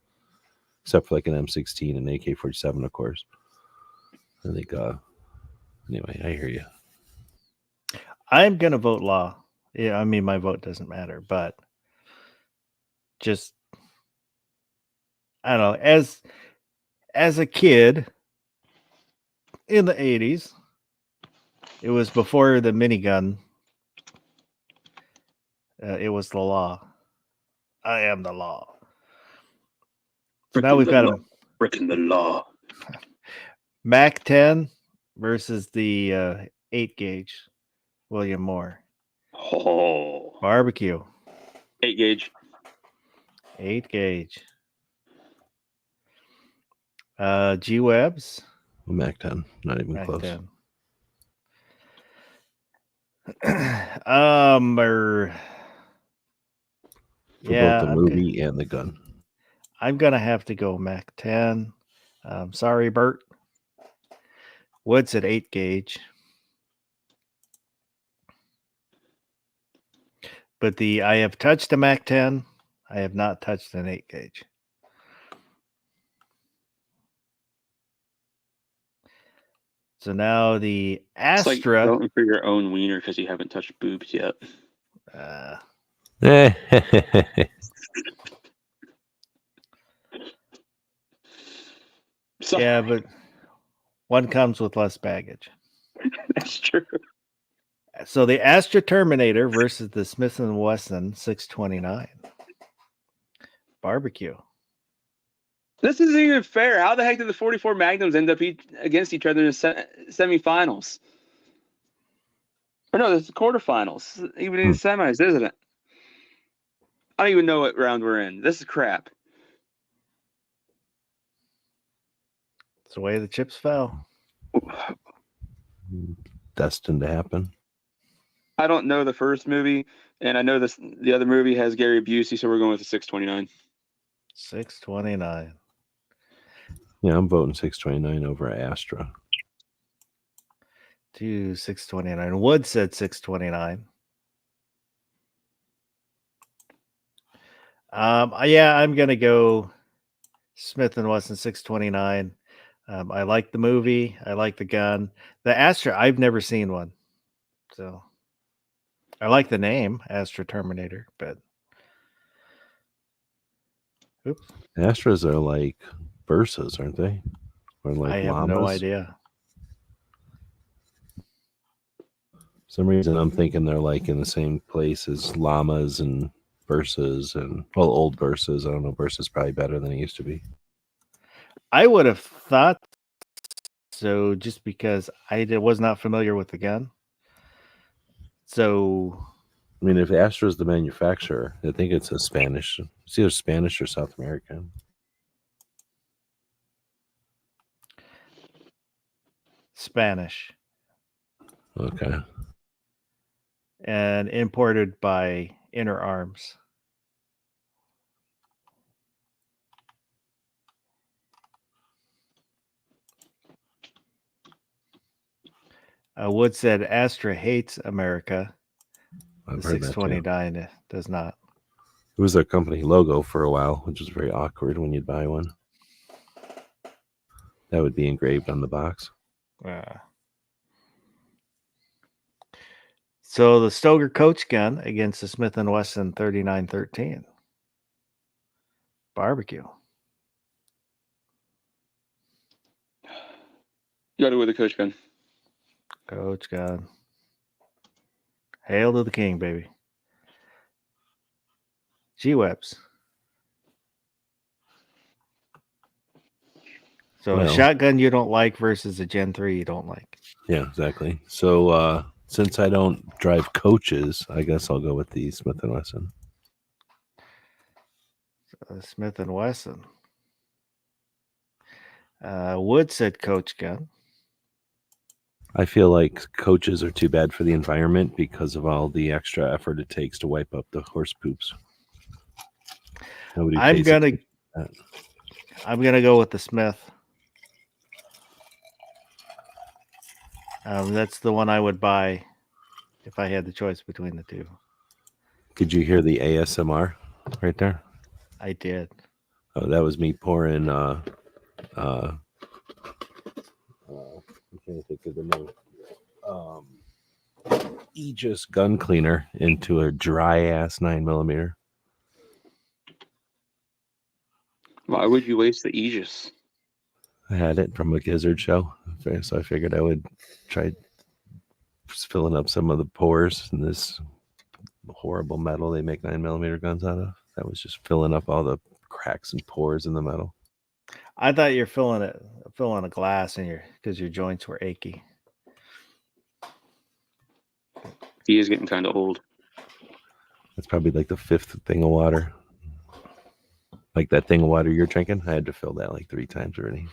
except for like an M16 and AK-47, of course. I think. Anyway, I hear you. I'm gonna vote law. Yeah, I mean my vote doesn't matter, but just I don't know. As a kid in the 80s, it was before the minigun. It was the law. I am the law. So now we've got a Breaking the law. Mac 10 versus the 8 gauge. William Moore. Oh, Barbecue. 8 gauge. 8 gauge. G-Webs. Mac 10, not even Mac close. 10. For Yeah, both the movie and the gun. I'm gonna have to go Mac 10. Sorry, Bert. Wood's at 8 gauge. But I have touched a Mac 10. I have not touched an 8 gauge. So now the It's like Astra. voting for your own wiener because you haven't touched boobs yet. So, Yeah, but one comes with less baggage. that's true. So the Astra Terminator versus the Smith & Wesson 629. Barbecue. This isn't even fair. How the heck did the 44 Magnums end up against each other in the semifinals? Or no, it's the quarterfinals. Even in the semis, isn't it? I don't even know what round we're in. This is crap. It's the way the chips fell. Destined to happen. I don't know the first movie, and I know the other movie has Gary Busey, so we're going with the 629. 629. Yeah, I'm voting 629 over Astra. To 629. Wood said 629. Yeah, I'm gonna go Smith & Wesson 629. I like the movie. I like the gun. The Astra, I've never seen one. So I like the name, Astra Terminator, but oops. Astras are like Versas, aren't they? Or like I have llamas. no idea. For some reason I'm thinking they're like in the same place as llamas and Versas and old Versas. I don't know, Versa's probably better than it used to be. I would have thought so just because I was not familiar with the gun. So I mean, if Astra's the manufacturer, I think it's a Spanish. It's either Spanish or South American. Spanish Okay. and imported by Inner Arms. Wood said Astra hates America. I've The heard that too. 629 does not. It was their company logo for a while, which was very awkward when you'd buy one. That would be engraved on the box. So the Stoger Coach gun against the Smith & Wesson 3913. Barbecue. You got to go with the Coach gun. Coach gun. Hail to the king, baby. G-Webs. So a Well. shotgun you don't like versus a Gen 3 you don't like. Yeah, exactly. So since I don't drive coaches, I guess I'll go with the Smith & Wesson. Smith & Wesson. Wood said Coach gun. I feel like coaches are too bad for the environment because of all the extra effort it takes to wipe up the horse poops. Nobody I'm pays gonna attention to that. I'm gonna go with the Smith. That's the one I would buy if I had the choice between the two. Did you hear the ASMR right there? I did. Oh, that was me pouring I'm trying to think of the name. Aegis gun cleaner into a dry ass 9mm. Why would you waste the Aegis? I had it from a gizzard show, so I figured I would try filling up some of the pores in this horrible metal they make 9mm guns out of. That was just filling up all the cracks and pores in the metal. I thought you're filling a glass in because your joints were achy. He is getting kind of old. That's probably like the 5th thing of water. Like that thing of water you're drinking, I had to fill that like 3 times already.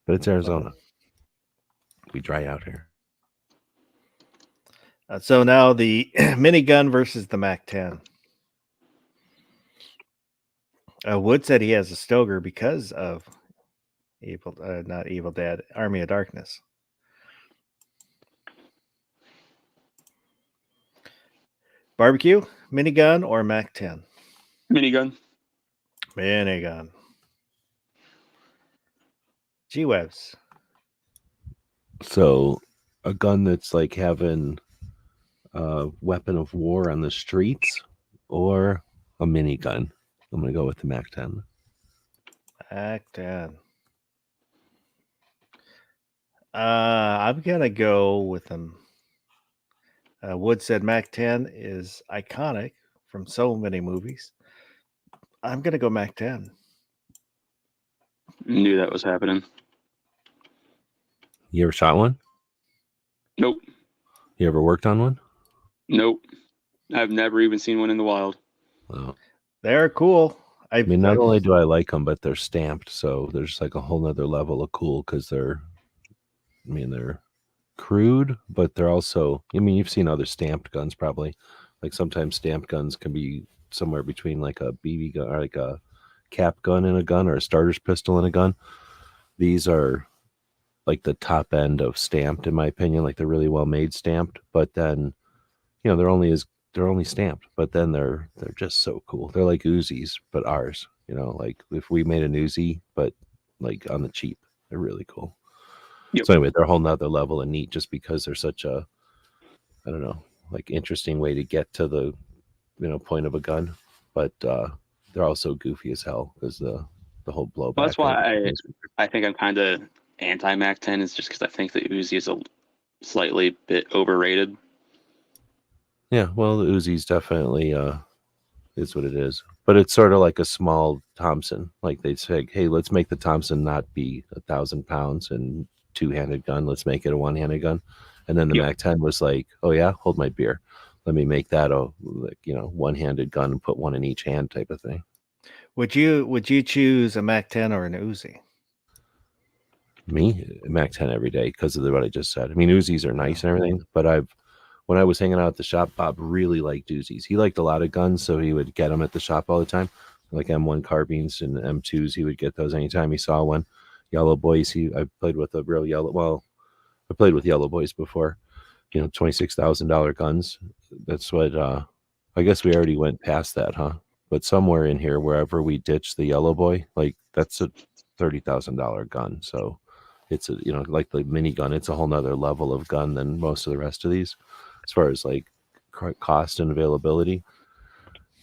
But it's Arizona. We dry out here. So now the minigun versus the MAC-10. Wood said he has a Stoger because of not Evil Dead, Army of Darkness. Barbecue, minigun, or MAC-10? Minigun. Minigun. G-Webs. So a gun that's like having a weapon of war on the streets or a minigun. I'm going to go with the MAC-10. MAC-10. I'm going to go with them. Wood said MAC-10 is iconic from so many movies. I'm going to go MAC-10. Knew that was happening. You ever shot one? Nope. You ever worked on one? Nope. I've never even seen one in the wild. Oh. They're cool. I mean, not only do I like them, but they're stamped. So there's like a whole nother level of cool because they're crude, but they're also, you've seen other stamped guns probably. Like sometimes stamped guns can be somewhere between like a BB gun or like a cap gun in a gun or a starter's pistol in a gun. These are like the top end of stamped, in my opinion. Like they're really well made stamped, but then, they're only stamped, but then they're just so cool. They're like Uzis, but ours, like if we made an Uzi, but like on the cheap, they're really cool. Yep. So anyway, they're a whole nother level of neat just because they're such a, I don't know, like interesting way to get to the, point of a gun, but they're also goofy as hell because the whole blowback. Well, that's why I think I'm kind of anti MAC-10 is just because I think the Uzi is a slightly bit overrated. Yeah, well, the Uzi's definitely is what it is, but it's sort of like a small Thompson. Like they say, hey, let's make the Thompson not be 1,000 pounds and two-handed gun. Let's make it a one-handed gun. And then the MAC-10 was like, oh yeah, hold my beer. Let me make that a one-handed gun and put one in each hand type of thing. Would you choose a MAC-10 or an Uzi? Me, MAC-10 every day because of what I just said. I mean, Uzis are nice and everything, but when I was hanging out at the shop, Bob really liked Uzis. He liked a lot of guns, so he would get them at the shop all the time, like M1 carbines and M2s. He would get those anytime he saw one. Yellow Boys. I played with a real yellow. Well, I played with Yellow Boys before. $26,000 guns. That's what. I guess we already went past that, huh? But somewhere in here, wherever we ditched the Yellow Boy, like that's a $30,000 gun. So it's a like the minigun. It's a whole nother level of gun than most of the rest of these, as far as like cost and availability.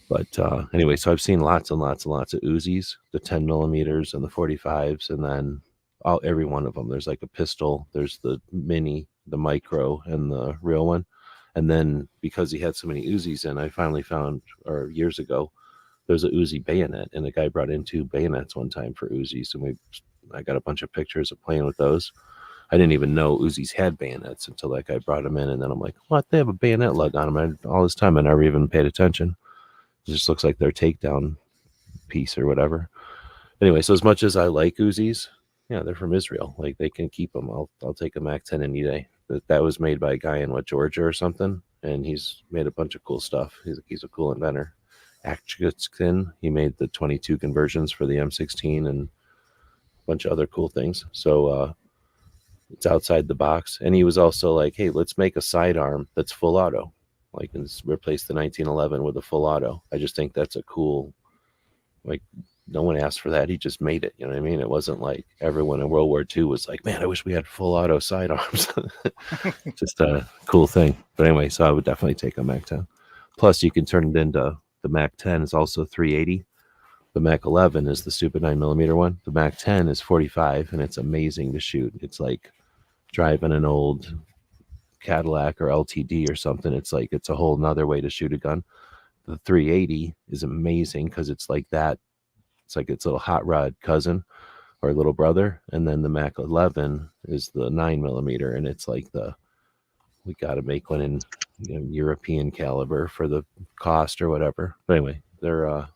But anyway, so I've seen lots and lots and lots of Uzis, the 10mm and the 45s, and then every one of them. There's like a pistol, there's the mini, the micro, and the real one. And then because he had so many Uzis in, I finally found, or years ago, there's a Uzi bayonet, and the guy brought in 2 bayonets one time for Uzis, and I got a bunch of pictures of playing with those. I didn't even know Uzis had bayonets until that guy brought them in, and then I'm like, what? They have a bayonet lug on them. All this time I never even paid attention. It just looks like their takedown piece or whatever. Anyway, so as much as I like Uzis, yeah, they're from Israel. Like, they can keep them. I'll take a MAC-10 any day. That was made by a guy in Georgia or something, and he's made a bunch of cool stuff. He's a cool inventor. Atchison, he made the 22 conversions for the M16 and a bunch of other cool things. So it's outside the box. And he was also like, hey, let's make a sidearm that's full auto, like, and replace the 1911 with a full auto. I just think that's a cool, like, no one asked for that. He just made it. You know what I mean? It wasn't like everyone in World War II was like, man, I wish we had full auto sidearms. Just a cool thing. But anyway, so I would definitely take a MAC-10. Plus, you can turn it into, the MAC-10 is also 380. The MAC-11 is the stupid 9mm one. The MAC-10 is 45, and it's amazing to shoot. It's like driving an old Cadillac or LTD or something. It's like, it's a whole nother way to shoot a gun. The 380 is amazing because it's like that. It's like its little hot rod cousin or little brother. And then the MAC-11 is the 9mm, and it's like we got to make one in European caliber for the cost or whatever. But anyway, I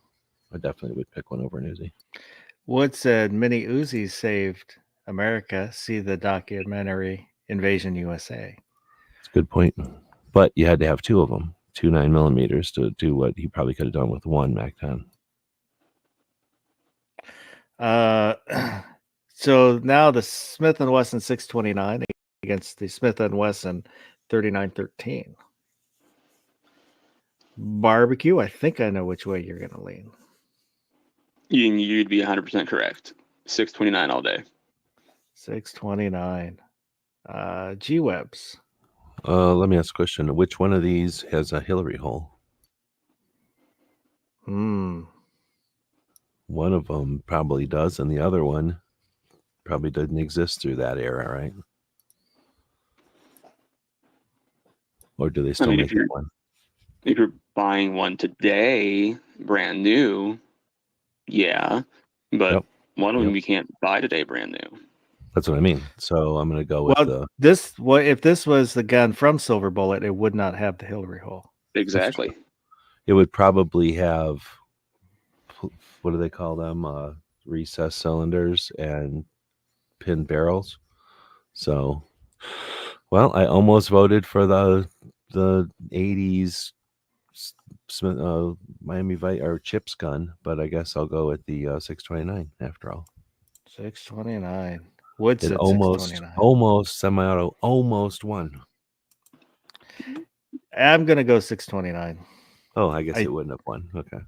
definitely would pick one over an Uzi. Wood said many Uzis saved America. See the documentary Invasion USA. It's a good point. But you had to have 2 of them, 2 9mm to do what he probably could have done with 1 MAC-10. So now the Smith & Wesson 629 against the Smith & Wesson 3913. Barbecue, I think I know which way you're going to lean. You'd be 100% correct. 629 all day. 629. G-Webs. Let me ask a question. Which one of these has a Hillary hole? One of them probably does, and the other one probably didn't exist through that era, right? Or do they still make that one? If you're buying one today, brand new, yeah. But one of them you can't buy today brand new. That's what I mean. So I'm going to go with if this was the gun from Silver Bullet, it would not have the Hillary hole. Exactly. It would probably have, what do they call them? Recessed cylinders and pin barrels. So, well, I almost voted for the 80s Miami Vice or Chips gun, but I guess I'll go with the 629 after all. 629. Wood said it almost semi-auto almost won. I'm gonna go 629. Oh, I guess it wouldn't have won. Okay.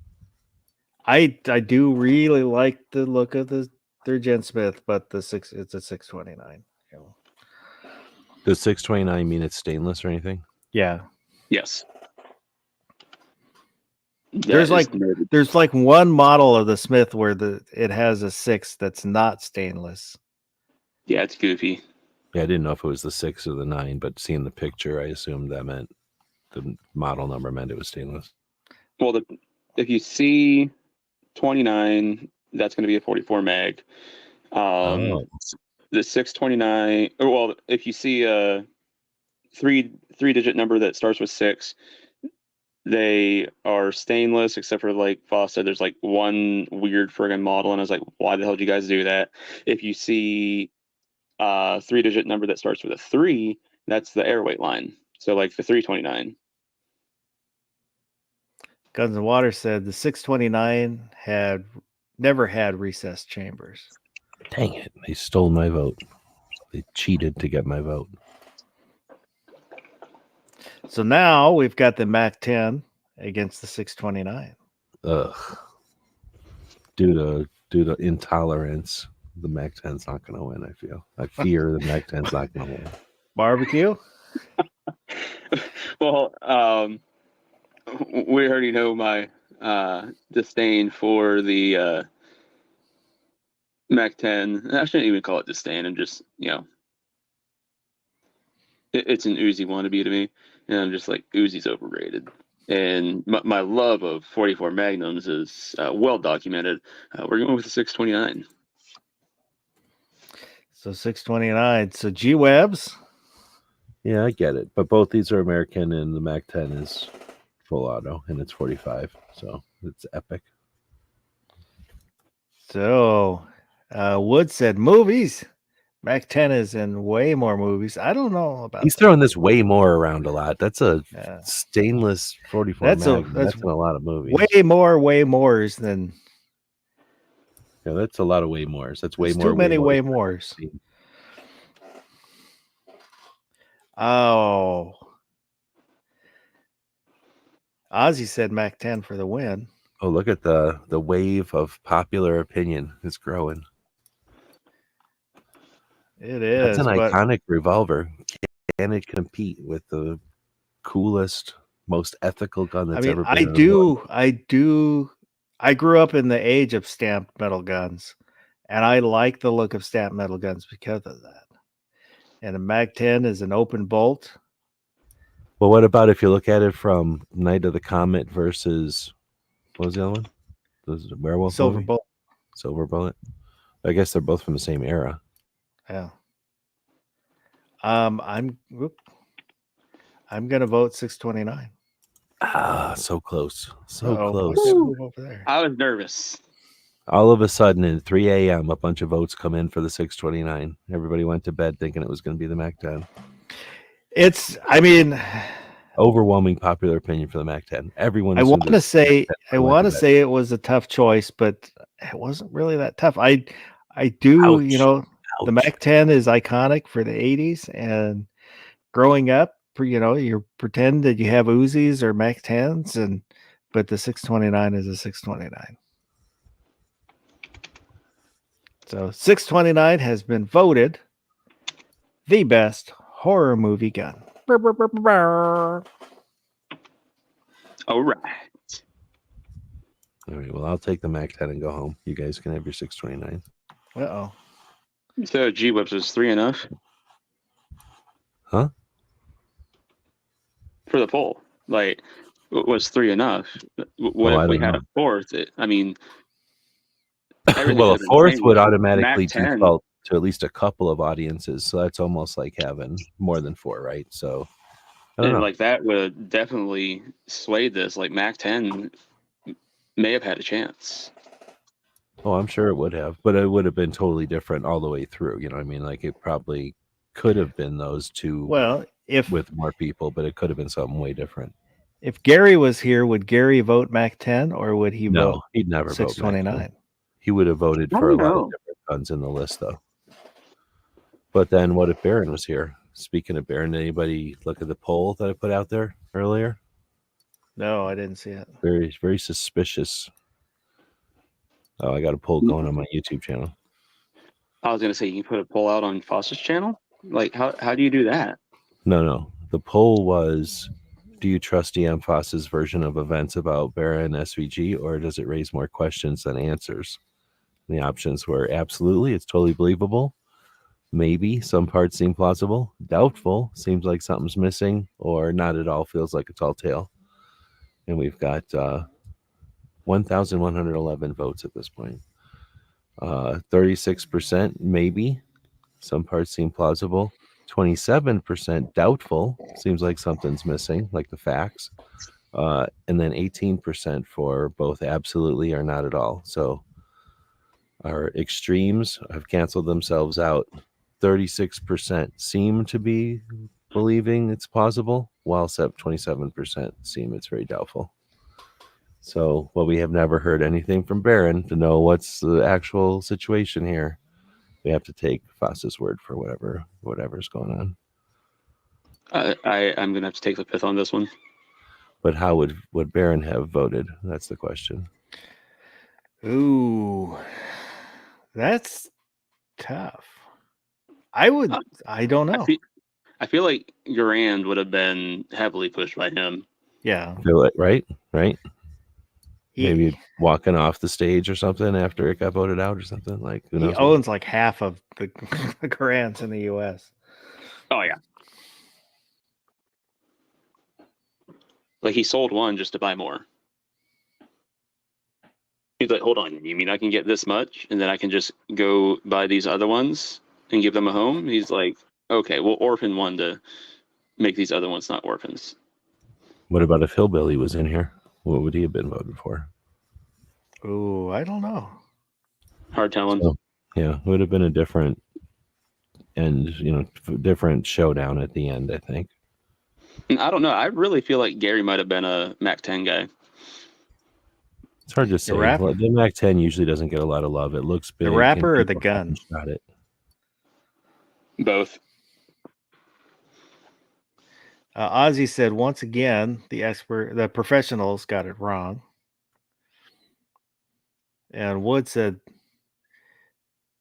I do really like the look of the 3rd Gen Smith, but it's a 629. Does 629 mean it's stainless or anything? Yeah. Yes. There's like one model of the Smith where it has a 6 that's not stainless. Yeah, it's goofy. Yeah, I didn't know if it was the 6 or the 9, but seeing the picture, I assumed that meant the model number meant it was stainless. Well, if you see 29, that's going to be a 44 mag. The 629. Well, if you see a three-digit number that starts with 6, they are stainless, except for, like Foss said, there's like one weird friggin' model, and I was like, why the hell did you guys do that? If you see a 3-digit number that starts with a 3, that's the airweight line. So like the 329. Guns and Water said the 629 never had recessed chambers. Dang it. They stole my vote. They cheated to get my vote. So now we've got the MAC-10 against the 629. Ugh. Due to intolerance, the MAC-10's not going to win, I feel. I fear the MAC-10's not going to win. Barbecue? Well, we already know my disdain for the MAC-10. I shouldn't even call it disdain. I'm just, it's an Uzi wannabe to me. And I'm just like, Uzi's overrated. And my love of 44 Magnums is well documented. We're going with the 629. So 629. So G Webs. Yeah, I get it. But both these are American, and the Mac 10 is full auto, and it's 45. So it's epic. So Wood said movies. Mac 10 is in way more movies. I don't know about He's that. throwing this way more around a lot. That's a Yeah. stainless 44 That's a- Magnum. that's That's in a lot of movies. Way mores than Yeah, that's a lot of way mores. That's way there's more. too many way than I've mores. seen. Oh. Ozzy said Mac 10 for the win. Oh, look at the wave of popular opinion. It's growing. It is. That's an but iconic revolver. Can it compete with the coolest, most ethical gun that's I mean, ever been? I grew up in the age of stamped metal guns, and I like the look of stamped metal guns because of that. And a Mag 10 is an open bolt. Well, what about if you look at it from Night of the Comet versus what was the other one? The werewolf Silver movie? bolt. Silver Bullet. I guess they're both from the same era. Yeah. I'm gonna vote 629. Ah, so close. So Uh-oh, close. what's that move over there? I was nervous. All of a sudden, at 3 a.m., a bunch of votes come in for the 629. Everybody went to bed thinking it was going to be the Mac 10. I mean, Overwhelming popular opinion for the Mac 10. Everyone. I assumed want to it was the Mac say 10 I when want to bed. say it was a tough choice, but it wasn't really that tough. I do, Ouch. the Ouch. Mac 10 is iconic for the 80s, and growing up, you pretend that you have Uzis or Mac 10s, but the 629 is a 629. So 629 has been voted the best horror movie gun. All right. All right. Well, I'll take the Mac 10 and go home. You guys can have your 629. Uh-oh. So G Whips was 3 enough? Huh? For the poll. Like, was 3 enough? What Oh, I if we don't had know. a fourth? Everything Well, a could've been fourth changed. would automatically Mac 10. default to at least a couple of audiences. So that's almost like having more than 4, right? So I don't And know. like that would definitely swayed this. Like Mac 10 may have had a chance. Oh, I'm sure it would have, but it would have been totally different all the way through. You know what I mean? Like it probably could have been those two Well, if with more people, but it could have been something way different. if Gary was here, would Gary vote Mac 10 or would he No, vote he'd never vote Mac 10. 629? He would have voted I for a don't lot know. of different guns in the list, though. But then what if Barron was here? Speaking of Barron, anybody look at the poll that I put out there earlier? No, I didn't see it. Very, very suspicious. Oh, I got a poll going on my YouTube channel. I was gonna say you can put a poll out on Foster's channel. Like how do you do that? No. The poll was, do you trust DM Foss's version of events about Barron SVG, or does it raise more questions than answers? And the options were absolutely, it's totally believable. Maybe, some parts seem plausible. Doubtful, seems like something's missing. Or not at all, feels like a tall tale. And we've got 1,111 votes at this point. 36% maybe, some parts seem plausible. 27% doubtful, seems like something's missing, like the facts. And then 18% for both absolutely or not at all. So our extremes have canceled themselves out. 36% seem to be believing it's plausible, while 27% seem it's very doubtful. So, well, we have never heard anything from Barron to know what's the actual situation here. We have to take Foss's word for whatever's going on. I'm gonna have to take the fifth on this one. But how would Barron have voted? That's the question. Ooh, that's tough. I don't know. I feel like Garand would have been heavily pushed by him. Yeah. Feel it, right? He, Maybe walking off the stage or something after it got voted out or something. Like, who he knows? owns like half of the grants in the U.S. Oh yeah. Like he sold one just to buy more. He's like, hold on, you mean I can get this much and then I can just go buy these other ones and give them a home? He's like, okay, we'll orphan one to make these other ones not orphans. What about if Hillbilly was in here? What would he have been voted for? Ooh, I don't know. Hard telling. So, yeah, it would have been a different and different showdown at the end, I think. I don't know. I really feel like Gary might have been a Mac 10 guy. It's hard to say. rap- The Mac 10 usually doesn't get a lot of love. It looks big. The rapper and or the people gun? haven't shot it. Both. Ozzy said once again the professionals got it wrong. And Wood said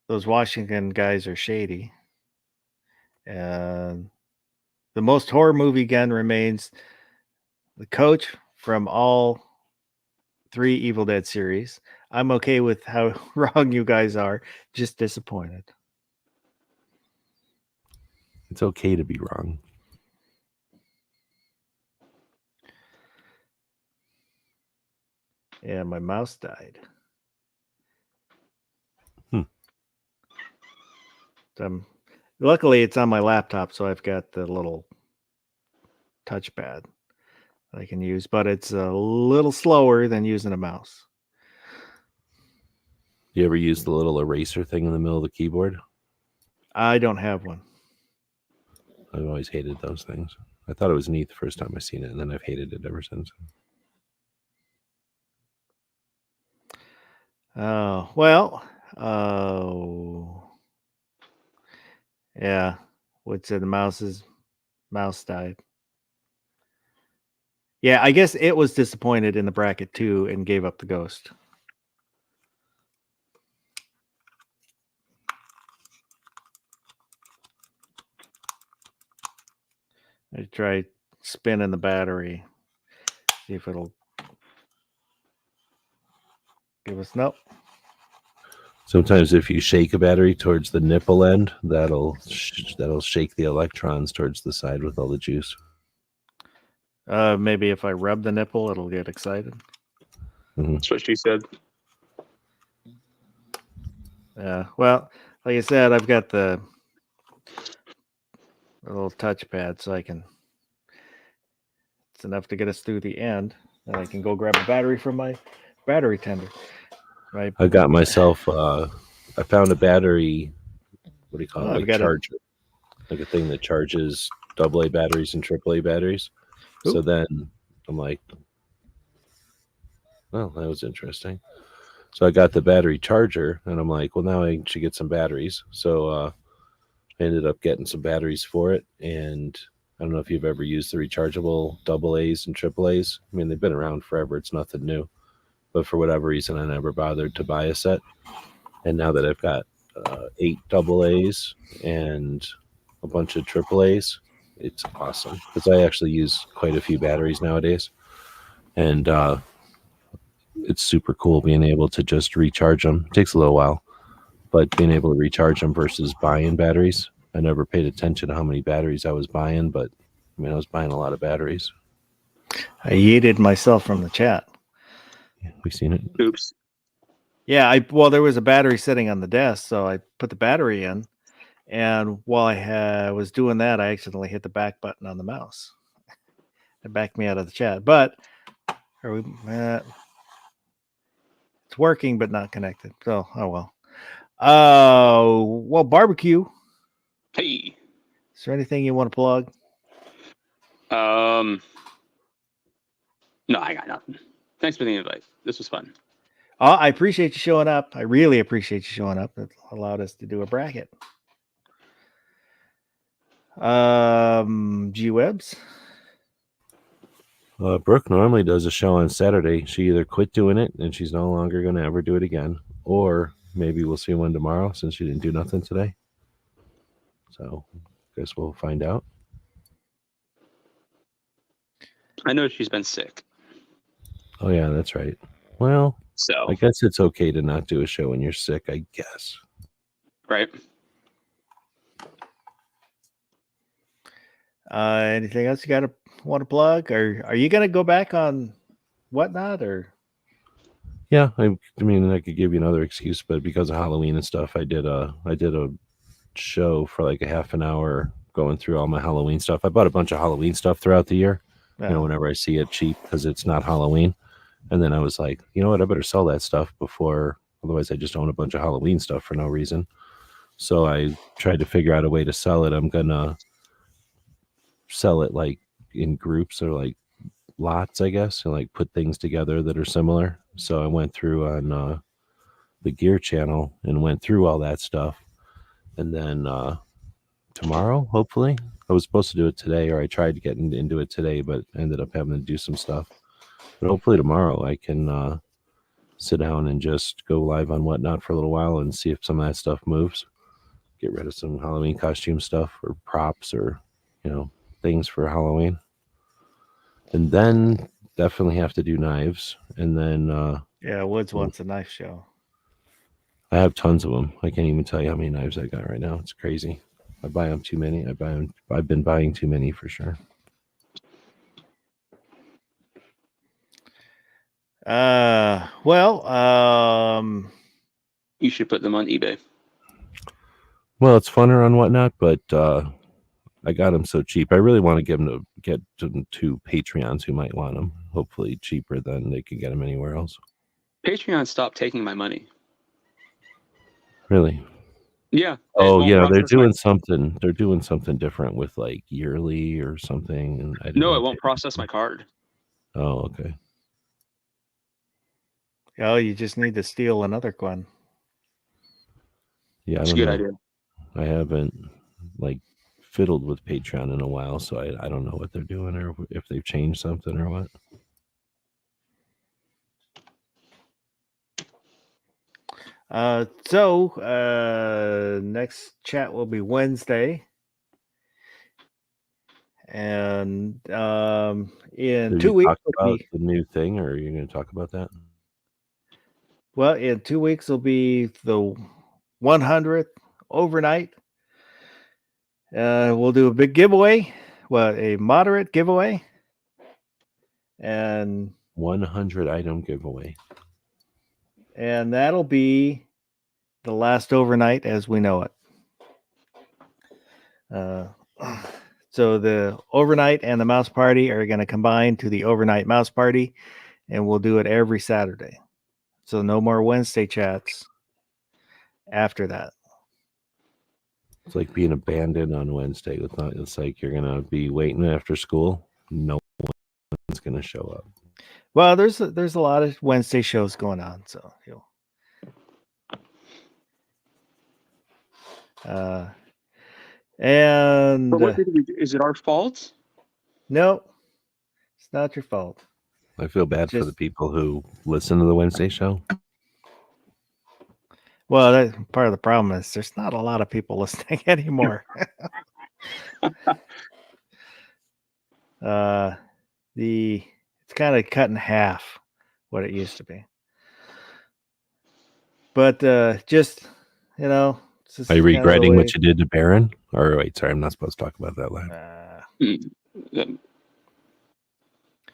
those Washington guys are shady. And the most horror movie gun remains the coach from all 3 Evil Dead series. I'm okay with how wrong you guys are, just disappointed. It's okay to be wrong. Yeah, my mouse died. Luckily, it's on my laptop, so I've got the little touchpad that I can use, but it's a little slower than using a mouse. You ever use the little eraser thing in the middle of the keyboard? I don't have one. I've always hated those things. I thought it was neat the first time I seen it, and then I've hated it ever since. Oh, well. Oh. Yeah. Wood said the mouse died. Yeah, I guess it was disappointed in the bracket too and gave up the ghost. I tried spinning the battery. See if it'll give us nope. Sometimes if you shake a battery towards the nipple end, that'll shake the electrons towards the side with all the juice. Maybe if I rub the nipple, it'll get excited. That's what she said. Yeah. Well, like I said, I've got the little touchpad, so I can. It's enough to get us through the end, and I can go grab a battery from my battery tender. Right. I got myself. I found a battery. What do you call it? Like charger, like a thing that charges AA batteries and AAA batteries. Ooh. So then I'm like, well, that was interesting. So I got the battery charger, and I'm like, well, now I should get some batteries. So I ended up getting some batteries for it, and I don't know if you've ever used the rechargeable AA's and AAA's. I mean, they've been around forever. It's nothing new. But for whatever reason, I never bothered to buy a set. And now that I've got 8 AA's and a bunch of AAA's, it's awesome. Because I actually use quite a few batteries nowadays. And it's super cool being able to just recharge them. It takes a little while. But being able to recharge them versus buying batteries. I never paid attention to how many batteries I was buying. But, I mean, I was buying a lot of batteries. I yeeted myself from the chat. We seen it. Oops. Yeah, well, there was a battery sitting on the desk, so I put the battery in, and while I was doing that, I accidentally hit the back button on the mouse. It backed me out of the chat, but it's working, but not connected. So, oh well. Well, barbecue. Hey. Is there anything you want to plug? No, I got nothing. Thanks for the invite. This was fun. I appreciate you showing up. I really appreciate you showing up. It allowed us to do a bracket. G-Webs. Brooke normally does a show on Saturday. She either quit doing it and she's no longer going to ever do it again, or maybe we'll see one tomorrow since she didn't do nothing today. So, guess we'll find out. I know she's been sick. Oh yeah, that's right. Well, So I guess it's okay to not do a show when you're sick, I guess. Right. Anything else you want to plug? Or are you gonna go back on Whatnot or? Yeah, I mean, I could give you another excuse, but because of Halloween and stuff, I did a show for like a half an hour going through all my Halloween stuff. I bought a bunch of Halloween stuff throughout the year, whenever I see it cheap because it's not Halloween. And then I was like, you know what, I better sell that stuff before, otherwise I just own a bunch of Halloween stuff for no reason. So I tried to figure out a way to sell it. I'm gonna sell it like in groups or like lots, I guess, and like put things together that are similar. So I went through on the Gear Channel and went through all that stuff. And then tomorrow, hopefully, I was supposed to do it today, or I tried to get into it today, but ended up having to do some stuff. But hopefully tomorrow I can sit down and just go live on Whatnot for a little while and see if some of that stuff moves. Get rid of some Halloween costume stuff or props or, things for Halloween. And then definitely have to do knives. And then Woods wants a knife show. I have tons of them. I can't even tell you how many knives I got right now. It's crazy. I buy them too many. I've been buying too many for sure. You should put them on eBay. Well, it's funner on Whatnot, but I got them so cheap. I really want to get them to Patreons who might want them. Hopefully cheaper than they can get them anywhere else. Patreon stopped taking my money. Really? Yeah. Oh, yeah. They're doing something. They're doing something different with like yearly or something. And it won't process my card. Oh, okay. Oh, you just need to steal another one. Yeah, It's a good idea. I haven't like fiddled with Patreon in a while, so I don't know what they're doing or if they've changed something or what. Next chat will be Wednesday. And in 2 weeks, about the new thing, or are you going to talk about that? Well, in 2 weeks will be the 100th overnight. We'll do a big giveaway. Well, a moderate giveaway, and 100 item giveaway. And that'll be the last overnight as we know it. So the overnight and the mouse party are going to combine to the overnight mouse party, and we'll do it every Saturday. So no more Wednesday chats after that. It's like being abandoned on Wednesday. It's like you're going to be waiting after school. No one's going to show up. Well, there's a lot of Wednesday shows going on, so and but what did we do? Is it our fault? No, it's not your fault. I feel bad for the people who listen to the Wednesday show. Well, that part of the problem is there's not a lot of people listening anymore. It's kind of cut in half what it used to be. But just, are you regretting what you did to Baron? Or wait, sorry, I'm not supposed to talk about that live.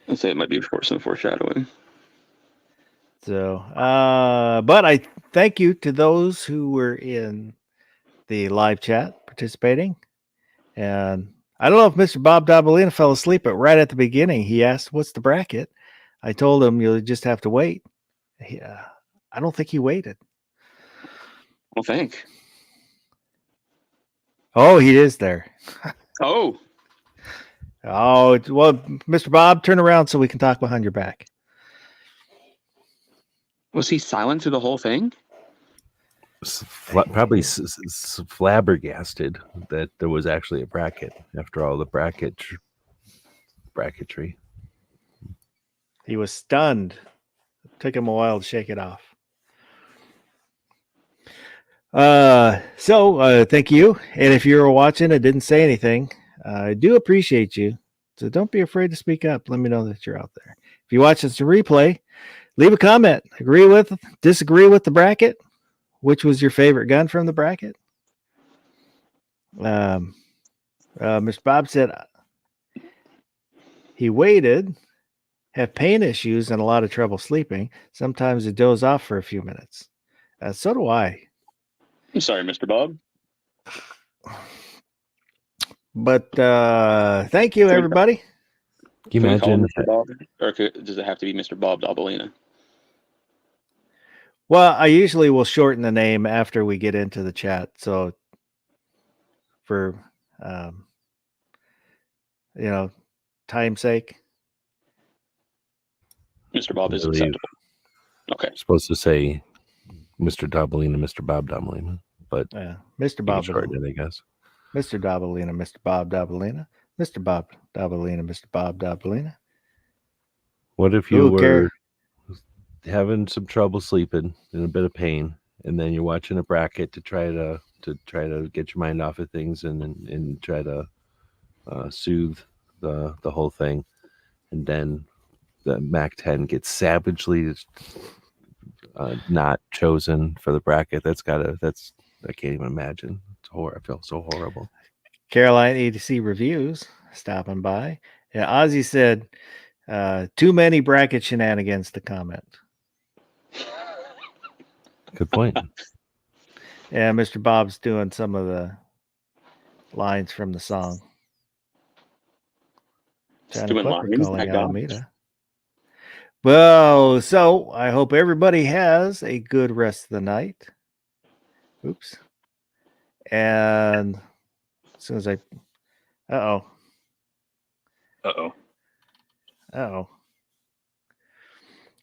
I'd say it might be some foreshadowing. So, but I thank you to those who were in the live chat participating. And I don't know if Mr. Bob Dabalina fell asleep, but right at the beginning, he asked, "What's the bracket?" I told him you'll just have to wait. I don't think he waited. Well, thank. Oh, he is there. Oh, well, Mr. Bob, turn around so we can talk behind your back. Was he silent through the whole thing? Probably flabbergasted that there was actually a bracket after all the bracketry. He was stunned. It took him a while to shake it off. So thank you. And if you're watching and didn't say anything, I do appreciate you. So don't be afraid to speak up. Let me know that you're out there. If you watch this replay, leave a comment. Agree with, disagree with the bracket. Which was your favorite gun from the bracket? Mr. Bob said, He waited, have pain issues, and a lot of trouble sleeping. Sometimes he doze off for a few minutes. So do I. I'm sorry, Mr. Bob. But thank you, everybody. Can you Can we call him imagine? Mr. Bob? Or does it have to be Mr. Bob Dabalina? Well, I usually will shorten the name after we get into the chat. So for, time's sake. Mr. Bob is Really? acceptable. Okay. Supposed to say Mr. Dabalina, Mr. Bob Dabalina, but Yeah, Mr. you can Bob, shorten it, I guess. Mr. Dabalina, Mr. Bob Dabalina, Mr. Bob Dabalina, Mr. Bob Dabalina. What if you Who were care? having some trouble sleeping and a bit of pain, and then you're watching a bracket to try to get your mind off of things and try to soothe the whole thing, and then the Mac 10 gets savagely not chosen for the bracket. I can't even imagine. It's horror. I feel so horrible. Caroline EDC Reviews stopping by. Yeah, Ozzy said, too many bracket shenanigans to comment. Good point. Yeah, Mr. Bob's doing some of the lines from the song. China Doing Clipper lines? calling My God. Alameda. Well, so I hope everybody has a good rest of the night. Oops. And as soon as Uh-oh.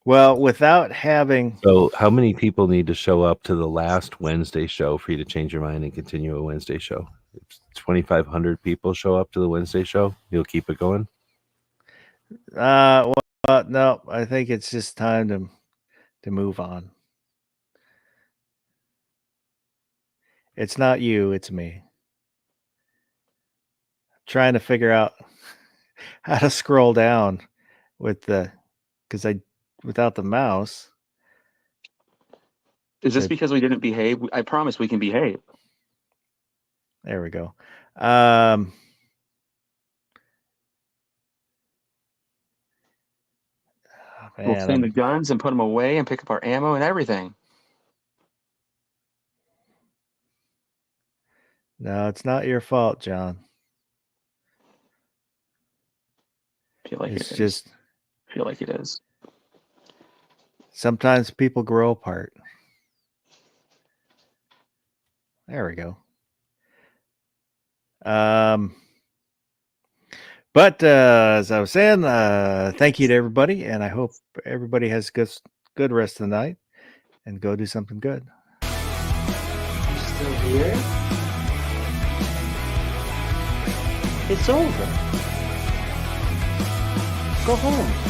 Well, without having... So, how many people need to show up to the last Wednesday show for you to change your mind and continue a Wednesday show? If 2,500 people show up to the Wednesday show, you'll keep it going? Well, no, I think it's just time to move on. It's not you, it's me. Trying to figure out how to scroll down without the mouse. Is this because we didn't behave? I promise we can behave. There we go. We'll clean the guns and put them away and pick up our ammo and everything. No, it's not your fault, John. Feel like It's it is. just Feel like it is. sometimes people grow apart. There we go. But as I was saying, thank you to everybody, and I hope everybody has good rest of the night and go do something good. Still here? It's over. Go home.